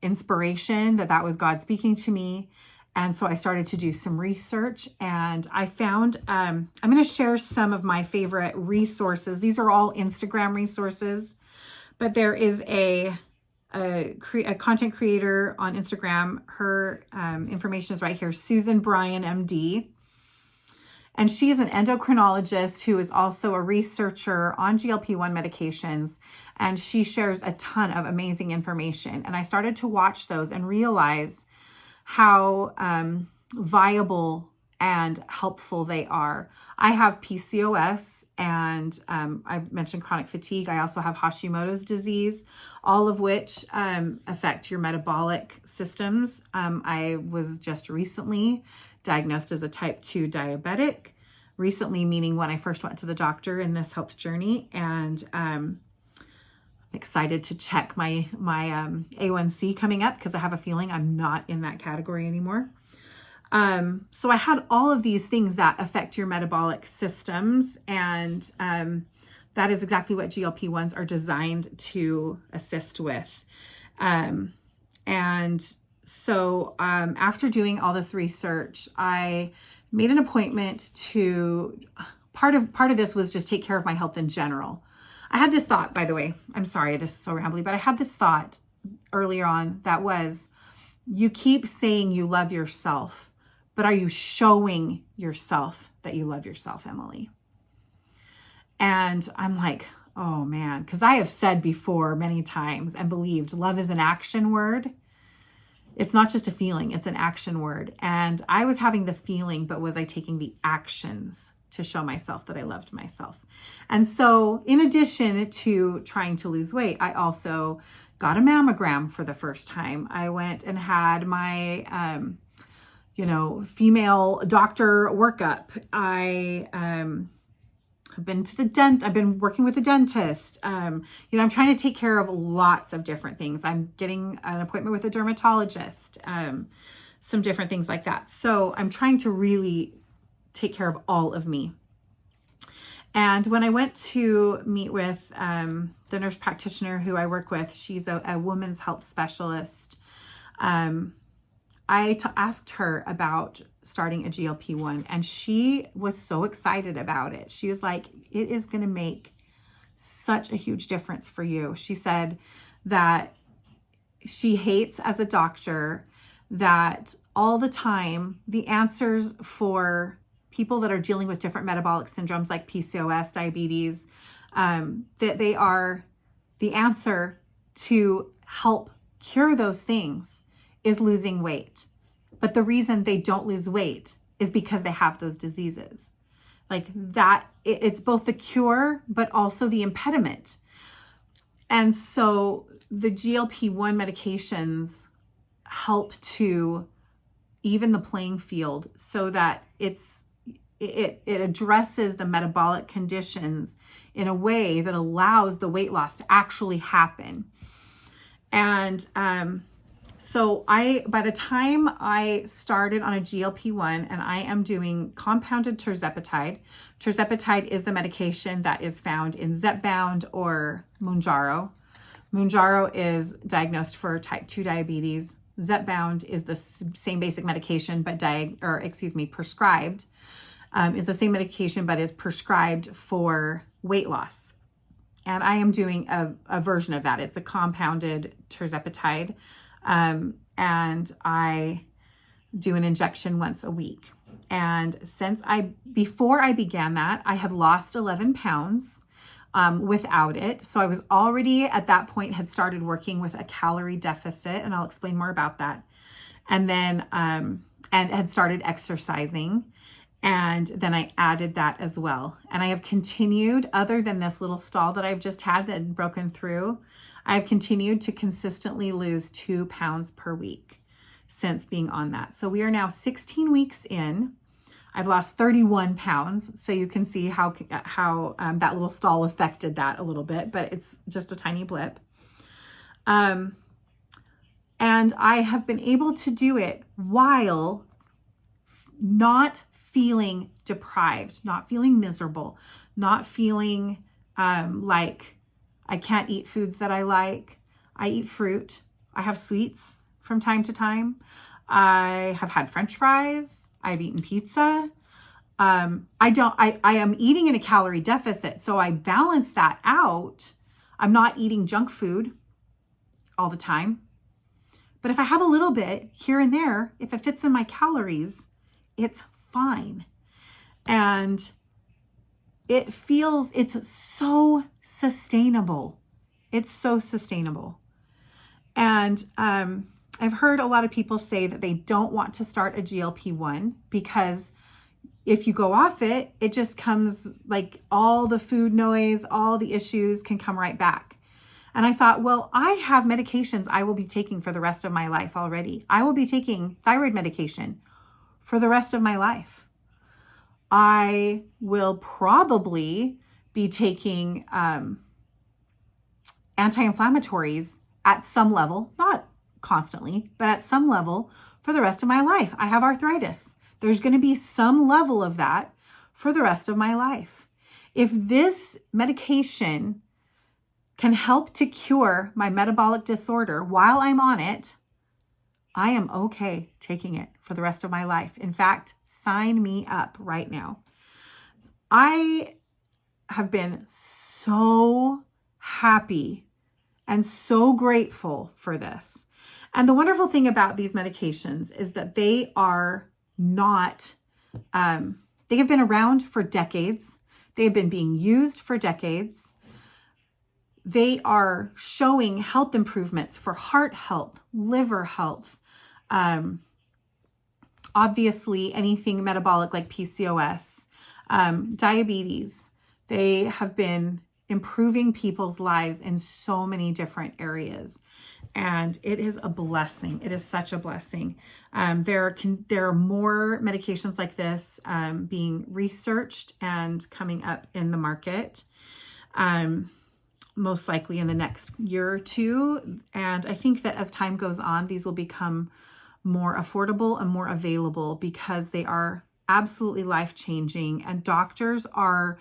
inspiration, that was God speaking to me. And so I started to do some research, and I found, I'm going to share some of my favorite resources. These are all Instagram resources, but there is a content creator on Instagram. Her information is right here, Susan Bryan, MD. And she is an endocrinologist who is also a researcher on GLP-1 medications. And she shares a ton of amazing information. And I started to watch those and realize how viable and helpful they are. I have PCOS, and I've mentioned chronic fatigue. I also have Hashimoto's disease, all of which affect your metabolic systems. I was just recently diagnosed as a type 2 diabetic, recently meaning when I first went to the doctor in this health journey, and I'm excited to check my A1C coming up because I have a feeling I'm not in that category anymore. So I had all of these things that affect your metabolic systems, and that is exactly what GLP-1s are designed to assist with. And so after doing all this research, I made an appointment to, part of this was just take care of my health in general. I had this thought, by the way, I'm sorry, this is so rambly, but I had this thought earlier on that was, you keep saying you love yourself, but are you showing yourself that you love yourself, Emily? And I'm like, oh man, because I have said before many times and believed love is an action word. It's not just a feeling, it's an action word. And I was having the feeling, but was I taking the actions to show myself that I loved myself? And so in addition to trying to lose weight, I also got a mammogram for the first time. I went and had my, female doctor workup. I I've been to the I've been working with a dentist. I'm trying to take care of lots of different things. I'm getting an appointment with a dermatologist, some different things like that. So I'm trying to really take care of all of me. And when I went to meet with the nurse practitioner who I work with, she's a women's health specialist. I asked her about starting a GLP-1, and she was so excited about it. She was like, it is going to make such a huge difference for you. She said that she hates as a doctor that all the time the answers for people that are dealing with different metabolic syndromes like PCOS, diabetes, that they are the answer to help cure those things is losing weight. But the reason they don't lose weight is because they have those diseases. Like that, it's both the cure, but also the impediment. And so the GLP-1 medications help to even the playing field so that it addresses the metabolic conditions in a way that allows the weight loss to actually happen. And so by the time I started on a GLP-1, and I am doing compounded tirzepatide. Tirzepatide is the medication that is found in Zepbound or Mounjaro. Mounjaro is diagnosed for type 2 diabetes. Zepbound is the same basic medication, but prescribed. Is the same medication, but is prescribed for weight loss. And I am doing a version of that. It's a compounded tirzepatide. And I do an injection once a week. And before I began that, I had lost 11 pounds without it. So I was already at that point had started working with a calorie deficit, and I'll explain more about that. And then, and had started exercising. And then I added that as well. And I have continued, other than this little stall that I've just had that had broken through, I've continued to consistently lose 2 pounds per week since being on that. So we are now 16 weeks in. I've lost 31 pounds. So you can see how that little stall affected that a little bit, but it's just a tiny blip. And I have been able to do it while not feeling deprived, not feeling miserable, not feeling like I can't eat foods that I like. I eat fruit. I have sweets from time to time. I have had French fries. I've eaten pizza. I am eating in a calorie deficit, so I balance that out. I'm not eating junk food all the time. But if I have a little bit here and there, if it fits in my calories, it's fine. And it's so sustainable. It's so sustainable. And I've heard a lot of people say that they don't want to start a GLP-1 because if you go off it, it just comes like all the food noise, all the issues can come right back. And I thought, well, I have medications I will be taking for the rest of my life already. I will be taking thyroid medication for the rest of my life. I will probably be taking anti-inflammatories at some level, not constantly, but at some level for the rest of my life. I have arthritis. There's going to be some level of that for the rest of my life. If this medication can help to cure my metabolic disorder while I'm on it, I am okay taking it for the rest of my life. In fact, sign me up right now. I have been so happy and so grateful for this. And the wonderful thing about these medications is that they are not, they have been around for decades. They have been being used for decades. They are showing health improvements for heart health, liver health, obviously anything metabolic like PCOS, diabetes. They have been improving people's lives in so many different areas. And it is a blessing. It is such a blessing. There are more medications like this being researched and coming up in the market, most likely in the next year or two. And I think that as time goes on, these will become more affordable and more available because they are absolutely life-changing. And doctors are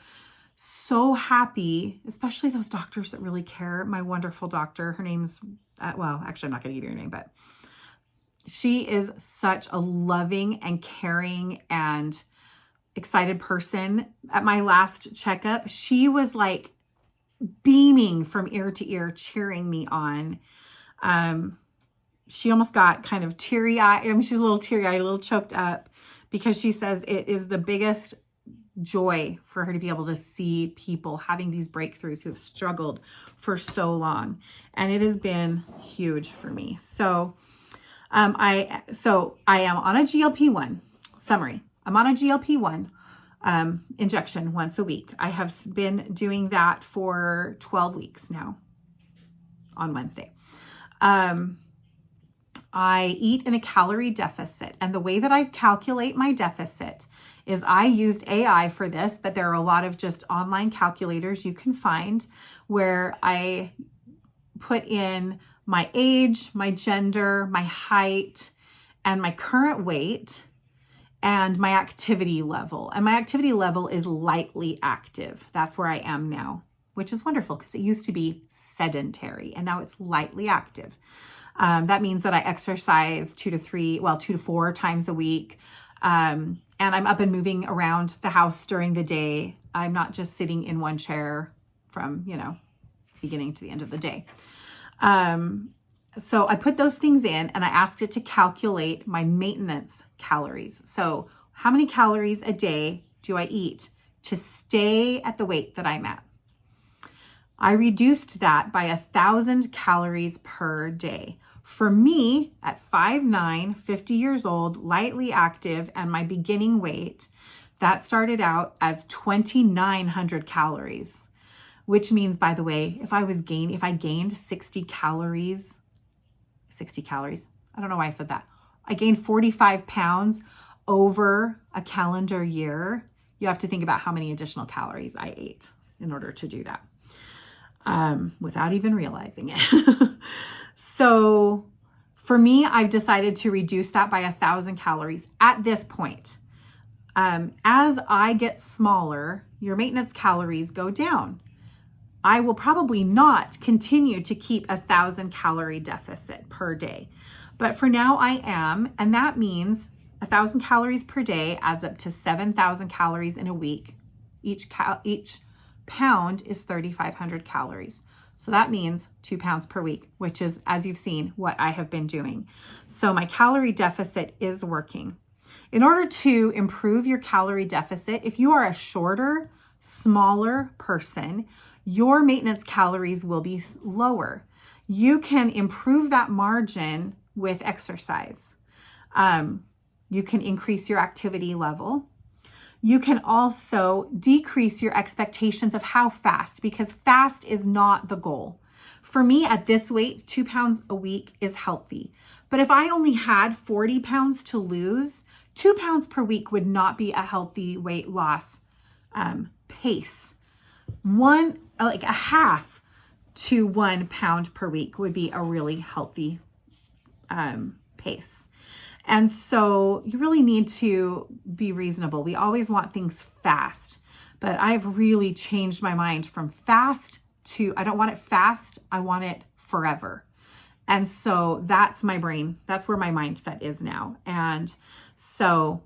so happy, especially those doctors that really care. My wonderful doctor, her name's, well, actually, I'm not going to give you her name, but she is such a loving and caring and excited person. At my last checkup, she was like beaming from ear to ear, cheering me on. She almost got kind of teary-eyed. I mean, she's a little teary-eyed, a little choked up, because she says it is the biggest joy for her to be able to see people having these breakthroughs who have struggled for so long. And it has been huge for me. So I am on a GLP-1 summary. I'm on a GLP-1 injection once a week. I have been doing that for 12 weeks now on Wednesday. I eat in a calorie deficit, and the way that I calculate my deficit is I used AI for this, but there are a lot of just online calculators you can find where I put in my age, my gender, my height, and my current weight, and my activity level. And my activity level is lightly active. That's where I am now, which is wonderful because it used to be sedentary and now it's lightly active. That means that I exercise 2 to 4 times a week. And I'm up and moving around the house during the day. I'm not just sitting in one chair from, beginning to the end of the day. So I put those things in and I asked it to calculate my maintenance calories. So how many calories a day do I eat to stay at the weight that I'm at? I reduced that by 1,000 calories per day. For me, at 5'9", 50 years old, lightly active, and my beginning weight, that started out as 2,900 calories, which means, by the way, if I gained 60 calories, I don't know why I said that. I gained 45 pounds over a calendar year. You have to think about how many additional calories I ate in order to do that. Without even realizing it. So for me, I've decided to reduce that by 1,000 calories at this point. As I get smaller, your maintenance calories go down. I will probably not continue to keep 1,000 calorie deficit per day. But for now I am, and that means 1,000 calories per day adds up to 7,000 calories in a week. Each pound is 3,500 calories. So that means 2 pounds per week, which is, as you've seen, what I have been doing. So my calorie deficit is working. In order to improve your calorie deficit, if you are a shorter, smaller person, your maintenance calories will be lower. You can improve that margin with exercise. You can increase your activity level. You can also decrease your expectations of how fast, because fast is not the goal. For me, at this weight, 2 pounds a week is healthy. But if I only had 40 pounds to lose, 2 pounds per week would not be a healthy weight loss pace. A half to 1 pound per week would be a really healthy pace. And so you really need to be reasonable. We always want things fast, but I've really changed my mind from fast to, I don't want it fast, I want it forever. And so that's my brain. That's where my mindset is now. And so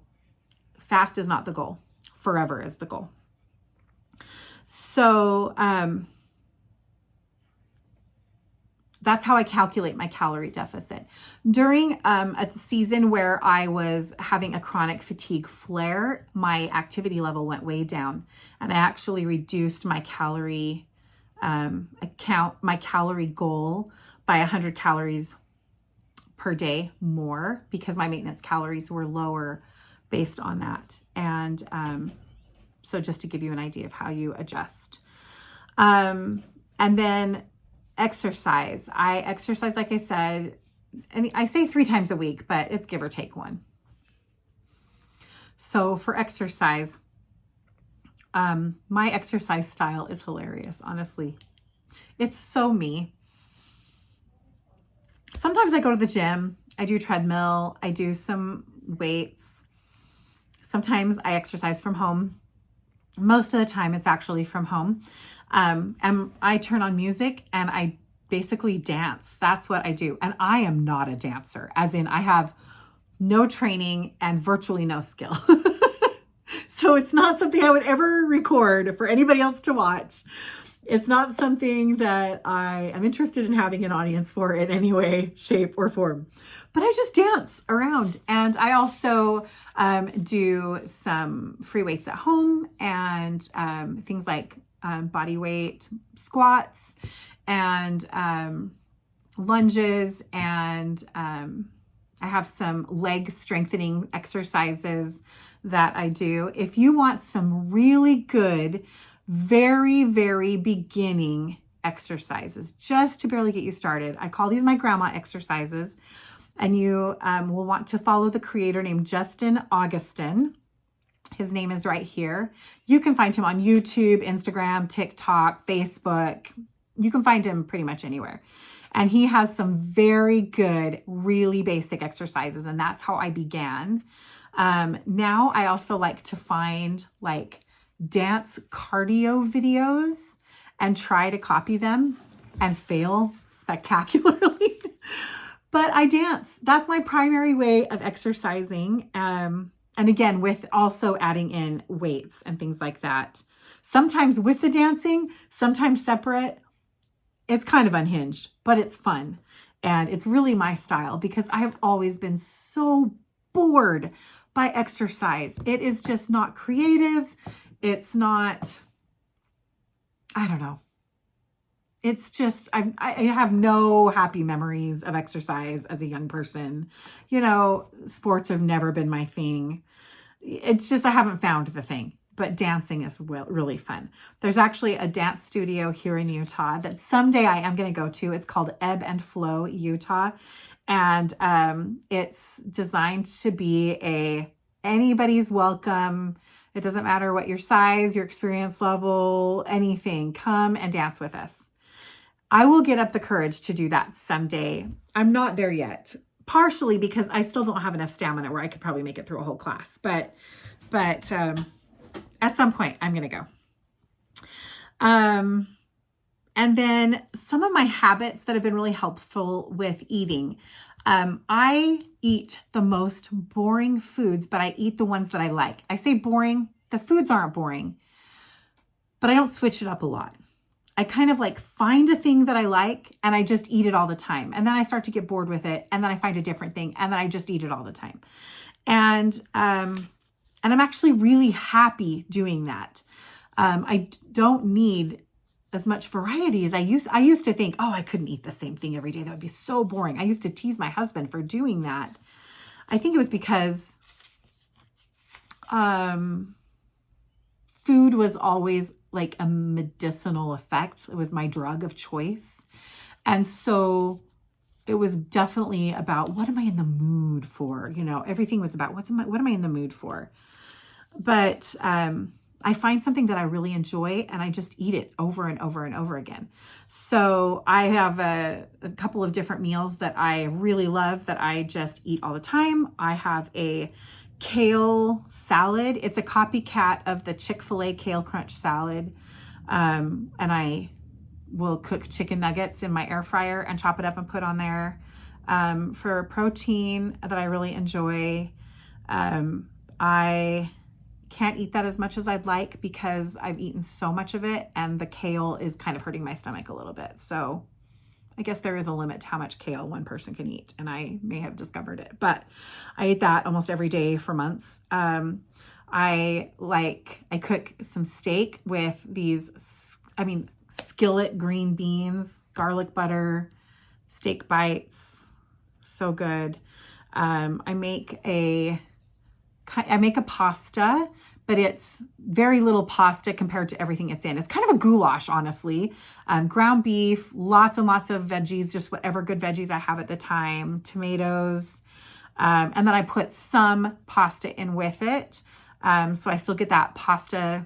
fast is not the goal. Forever is the goal. So, that's how I calculate my calorie deficit. During a season where I was having a chronic fatigue flare, my activity level went way down, and I actually reduced my calorie my calorie goal by 100 calories per day more, because my maintenance calories were lower based on that. And so just to give you an idea of how you adjust. And then Exercise. I exercise, like I said, and I say 3 times a week, but it's give or take one. So for exercise, my exercise style is hilarious, honestly. It's so me. Sometimes I go to the gym, I do treadmill, I do some weights. Sometimes I exercise from home. Most of the time it's actually from home. And I turn on music and I basically dance. That's what I do. And I am not a dancer, as in I have no training and virtually no skill. So it's not something I would ever record for anybody else to watch. It's not something that I am interested in having an audience for in any way, shape, or form. But I just dance around. And I also do some free weights at home and things like body weight squats and lunges. And I have some leg strengthening exercises that I do. If you want some really good, very, very beginning exercises, just to barely get you started, I call these my grandma exercises. And you will want to follow the creator named Justin Augustin. His name is right here. You can find him on YouTube, Instagram, TikTok, Facebook. You can find him pretty much anywhere. And he has some very good, really basic exercises. And that's how I began. Now I also like to find like dance cardio videos and try to copy them and fail spectacularly. But I dance. That's my primary way of exercising. And again, with also adding in weights and things like that. Sometimes with the dancing, sometimes separate. It's kind of unhinged, but it's fun. And it's really my style because I have always been so bored by exercise. It is just not creative. It's not, I don't know. It's just, I have no happy memories of exercise as a young person. You know, sports have never been my thing. It's just, I haven't found the thing. But dancing is really fun. There's actually a dance studio here in Utah that someday I am going to go to. It's called Ebb and Flow Utah. And it's designed to be anybody's welcome. It doesn't matter what your size, your experience level, anything. Come and dance with us. I will get up the courage to do that someday. I'm not there yet, partially because I still don't have enough stamina where I could probably make it through a whole class. But at some point, I'm going to go. And then some of my habits that have been really helpful with eating. I eat the most boring foods, but I eat the ones that I like. I say boring. The foods aren't boring, but I don't switch it up a lot. I kind of like find a thing that I like and I just eat it all the time. And then I start to get bored with it. And then I find a different thing and then I just eat it all the time. And I'm actually really happy doing that. I don't need as much variety as I used to think, oh, I couldn't eat the same thing every day. That would be so boring. I used to tease my husband for doing that. I think it was because food was always like a medicinal effect. It was my drug of choice. And so it was definitely about what am I in the mood for? You know, everything was about what am I in the mood for? But I find something that I really enjoy and I just eat it over and over and over again. So I have a couple of different meals that I really love that I just eat all the time. I have a kale salad. It's a copycat of the Chick-fil-A Kale Crunch salad. And I will cook chicken nuggets in my air fryer and chop it up and put on there for protein that I really enjoy. I can't eat that as much as I'd like because I've eaten so much of it and the kale is kind of hurting my stomach a little bit. So I guess there is a limit to how much kale one person can eat and I may have discovered it, but I eat that almost every day for months. I cook some steak with these, skillet green beans, garlic butter, steak bites. So good. I make a pasta, but it's very little pasta compared to everything it's in. It's kind of a goulash, honestly. Ground beef, lots and lots of veggies, just whatever good veggies I have at the time, tomatoes. And then I put some pasta in with it. So I still get that pasta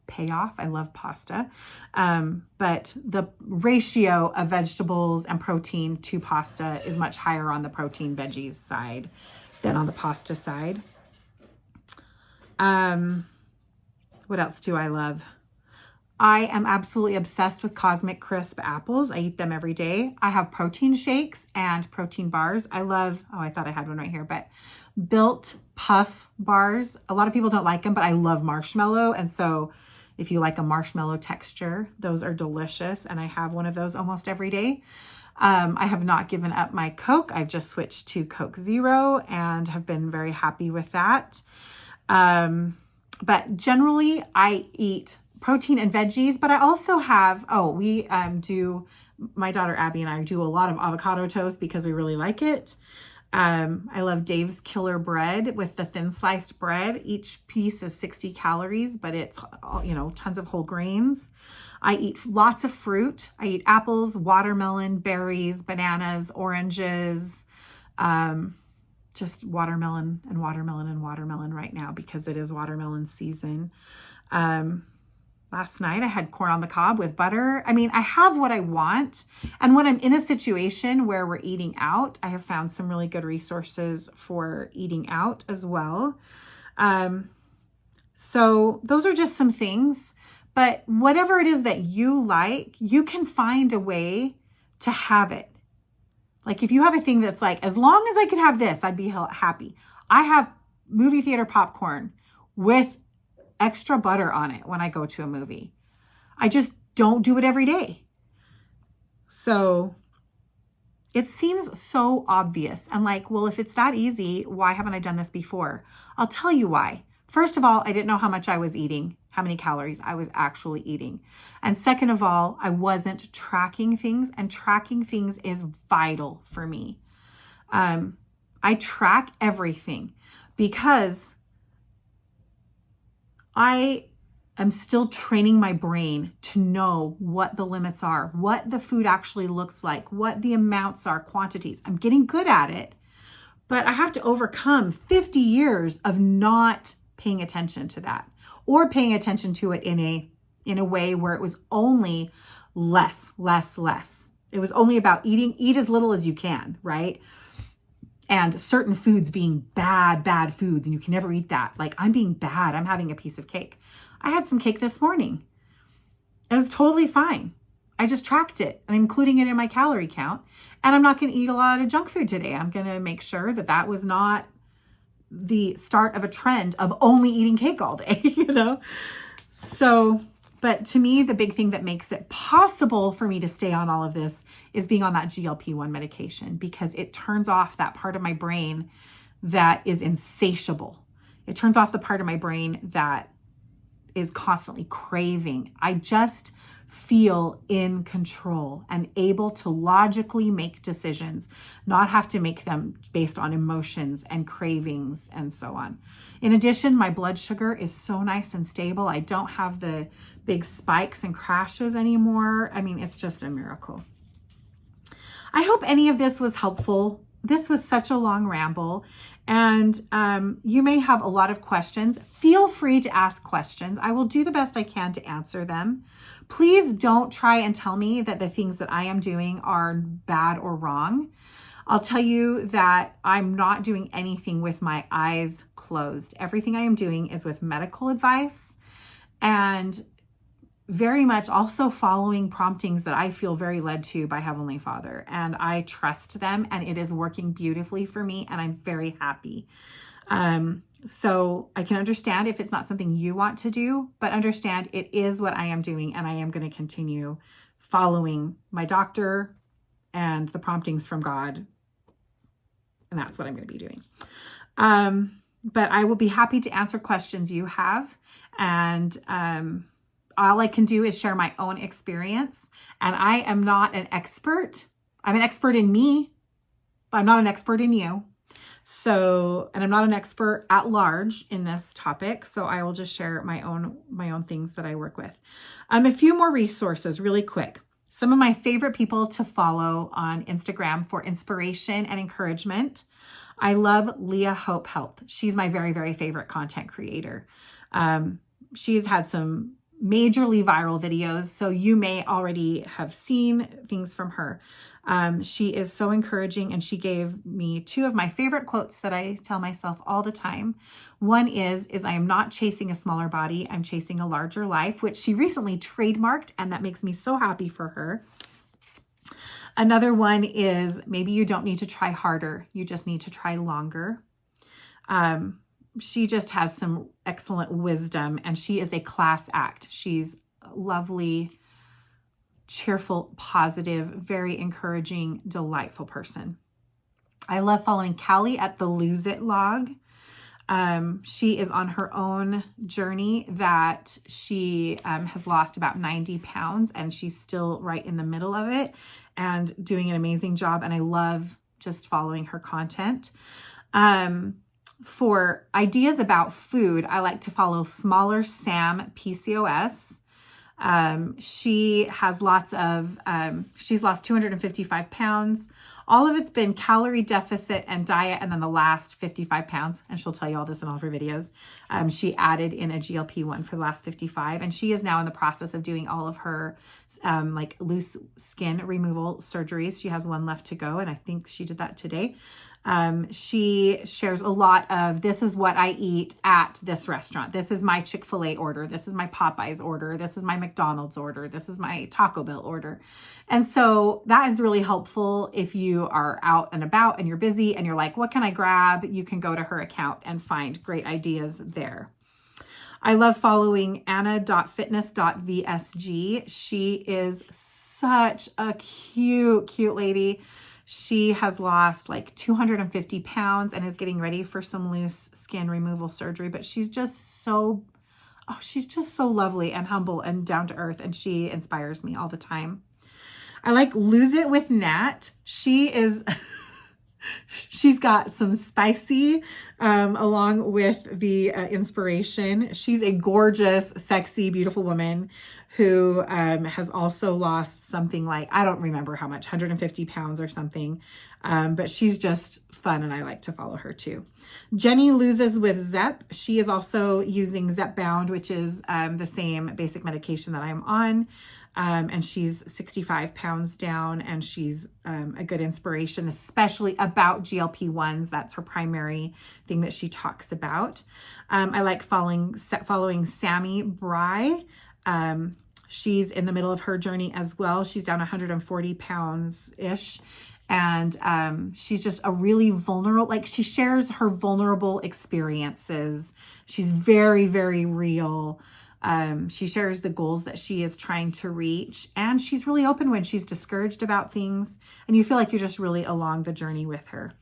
payoff. I love pasta. But the ratio of vegetables and protein to pasta is much higher on the protein veggies side than on the pasta side. What else do I love? I am absolutely obsessed with Cosmic Crisp apples. I eat them every day. I have protein shakes and protein bars. I love, I thought I had one right here, but Built Puff bars. A lot of people don't like them, but I love marshmallow. And so if you like a marshmallow texture, those are delicious. And I have one of those almost every day. I have not given up my Coke. I've just switched to Coke Zero and have been very happy with that. But generally I eat protein and veggies, but I also have, my daughter Abby and I do a lot of avocado toast because we really like it. I love Dave's Killer Bread with the thin sliced bread. Each piece is 60 calories, but it's, tons of whole grains. I eat lots of fruit. I eat apples, watermelon, berries, bananas, oranges, just watermelon and watermelon and watermelon right now because it is watermelon season. Last night I had corn on the cob with butter. I mean, I have what I want. And when I'm in a situation where we're eating out, I have found some really good resources for eating out as well. So those are just some things. But whatever it is that you like, you can find a way to have it. Like if you have a thing that's like, as long as I could have this, I'd be happy. I have movie theater popcorn with extra butter on it when I go to a movie. I just don't do it every day. So it seems so obvious. And like, well, if it's that easy, why haven't I done this before? I'll tell you why. First of all, I didn't know how much I was eating, how many calories I was actually eating. And second of all, I wasn't tracking things, and tracking things is vital for me. I track everything because I am still training my brain to know what the limits are, what the food actually looks like, what the amounts are, quantities. I'm getting good at it, but I have to overcome 50 years of not paying attention to that, or paying attention to it in a way where it was only less. It was only about eat as little as you can, right? And certain foods being bad foods, and you can never eat that. Like, I'm being bad. I'm having a piece of cake. I had some cake this morning. It was totally fine. I just tracked it and including it in my calorie count. And I'm not going to eat a lot of junk food today. I'm going to make sure that was not the start of a trend of only eating cake all day, So, but to me, the big thing that makes it possible for me to stay on all of this is being on that GLP-1 medication, because it turns off that part of my brain that is insatiable. It turns off the part of my brain that is constantly craving. I just feel in control and able to logically make decisions, not have to make them based on emotions and cravings and so on. In addition, my blood sugar is so nice and stable. I don't have the big spikes and crashes anymore. I mean, it's just a miracle. I hope any of this was helpful. This was such a long ramble, and you may have a lot of questions. Feel free to ask questions. I will do the best I can to answer them. Please don't try and tell me that the things that I am doing are bad or wrong. I'll tell you that I'm not doing anything with my eyes closed. Everything I am doing is with medical advice, and very much also following promptings that I feel very led to by Heavenly Father. And I trust them, and it is working beautifully for me, and I'm very happy. So I can understand if it's not something you want to do, but understand it is what I am doing, and I am going to continue following my doctor and the promptings from God. And that's what I'm going to be doing. But I will be happy to answer questions you have. And all I can do is share my own experience. And I am not an expert. I'm an expert in me, but I'm not an expert in you. So, and I'm not an expert at large in this topic, so I will just share my own things that I work with. A few more resources really quick. Some of my favorite people to follow on Instagram for inspiration and encouragement. I love Leah Hope Health. She's my very, very favorite content creator. She's had some majorly viral videos, so you may already have seen things from her. She is so encouraging, and she gave me two of my favorite quotes that I tell myself all the time. One is I am not chasing a smaller body, I'm chasing a larger life, which she recently trademarked, and that makes me so happy for her. Another one is, maybe you don't need to try harder, you just need to try longer. She just has some excellent wisdom, and she is a class act. She's lovely, cheerful, positive, very encouraging, delightful person. I love following Callie at the Lose It Log. She is on her own journey that she has lost about 90 pounds, and she's still right in the middle of it and doing an amazing job. And I love just following her content. For ideas about food, I like to follow Smaller Sam PCOS. She has she's lost 255 pounds. All of it's been calorie deficit and diet, and then the last 55 pounds, and she'll tell you all this in all of her videos, she added in a GLP-1 for the last 55, and she is now in the process of doing all of her like loose skin removal surgeries. She has one left to go, and I think she did that today. She shares a lot of, this is what I eat at this restaurant. This is my Chick-fil-A order. This is my Popeyes order. This is my McDonald's order. This is my Taco Bell order. And so that is really helpful if you are out and about and you're busy and you're like, what can I grab? You can go to her account and find great ideas there. I love following anna.fitness.vsg. She is such a cute lady. She has lost like 250 pounds and is getting ready for some loose skin removal surgery, but she's just so lovely and humble and down to earth, and she inspires me all the time. I like Lose It with Nat. She's got some spicy along with the inspiration. She's a gorgeous, sexy, beautiful woman who has also lost something like, I don't remember how much, 150 pounds or something. But she's just fun, and I like to follow her too. Jenny Loses with Zep. She is also using Zepbound, which is the same basic medication that I'm on. And she's 65 pounds down, and she's a good inspiration, especially about GLP-1s. That's her primary thing that she talks about. I like following Sammy Bry. She's in the middle of her journey as well. She's down 140 pounds-ish. And she's just a really vulnerable, like she shares her vulnerable experiences. She's very, very real. She shares the goals that she is trying to reach, and she's really open when she's discouraged about things, and you feel like you're just really along the journey with her.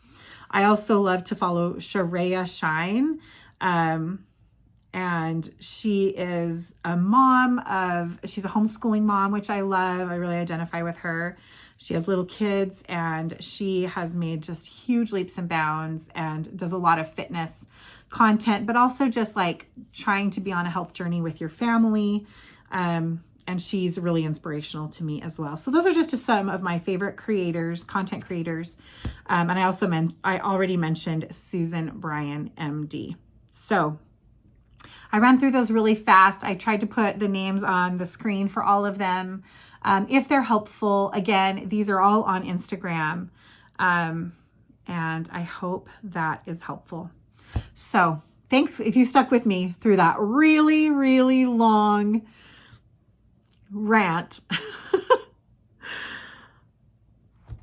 I also love to follow Sharia Shine. And she is she's a homeschooling mom, which I love. I really identify with her. She has little kids, and she has made just huge leaps and bounds and does a lot of fitness content, but also just like trying to be on a health journey with your family. And she's really inspirational to me as well. So those are just some of my favorite content creators. And I already mentioned Susan Bryan, MD. So I ran through those really fast. I tried to put the names on the screen for all of them. If they're helpful, again, these are all on Instagram. And I hope that is helpful. So thanks if you stuck with me through that really, really long rant.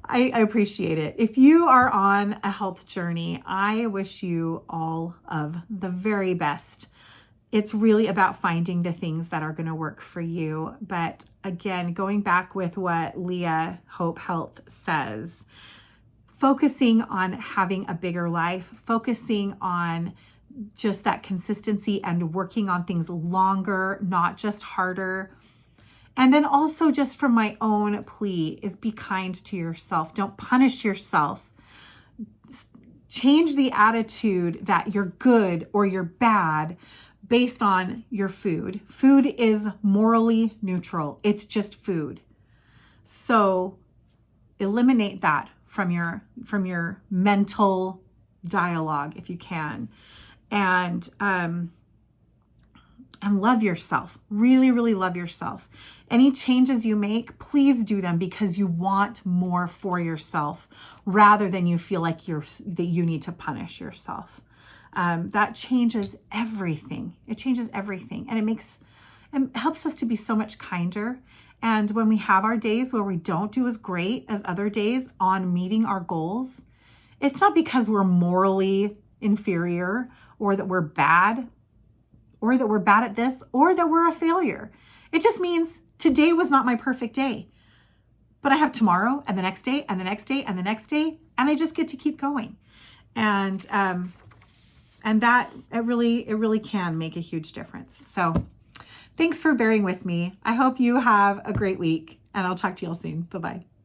I appreciate it. If you are on a health journey, I wish you all of the very best. It's really about finding the things that are going to work for you. But again, going back with what Leah Hope Health says, focusing on having a bigger life, focusing on just that consistency and working on things longer, not just harder. And then also, just from my own plea, is be kind to yourself. Don't punish yourself. change the attitude that you're good or you're bad based on your food. Food is morally neutral. It's just food. So eliminate that from your mental dialogue if you can. And love yourself. Really, really love yourself. Any changes you make, please do them because you want more for yourself rather than you feel like that you need to punish yourself. That changes everything. It changes everything. And it helps us to be so much kinder. And when we have our days where we don't do as great as other days on meeting our goals, it's not because we're morally inferior or that we're bad or that we're bad at this or that we're a failure. It just means today was not my perfect day, but I have tomorrow and the next day and the next day and the next day, and I just get to keep going. And that it really can make a huge difference. So thanks for bearing with me. I hope you have a great week, and I'll talk to you all soon. Bye-bye.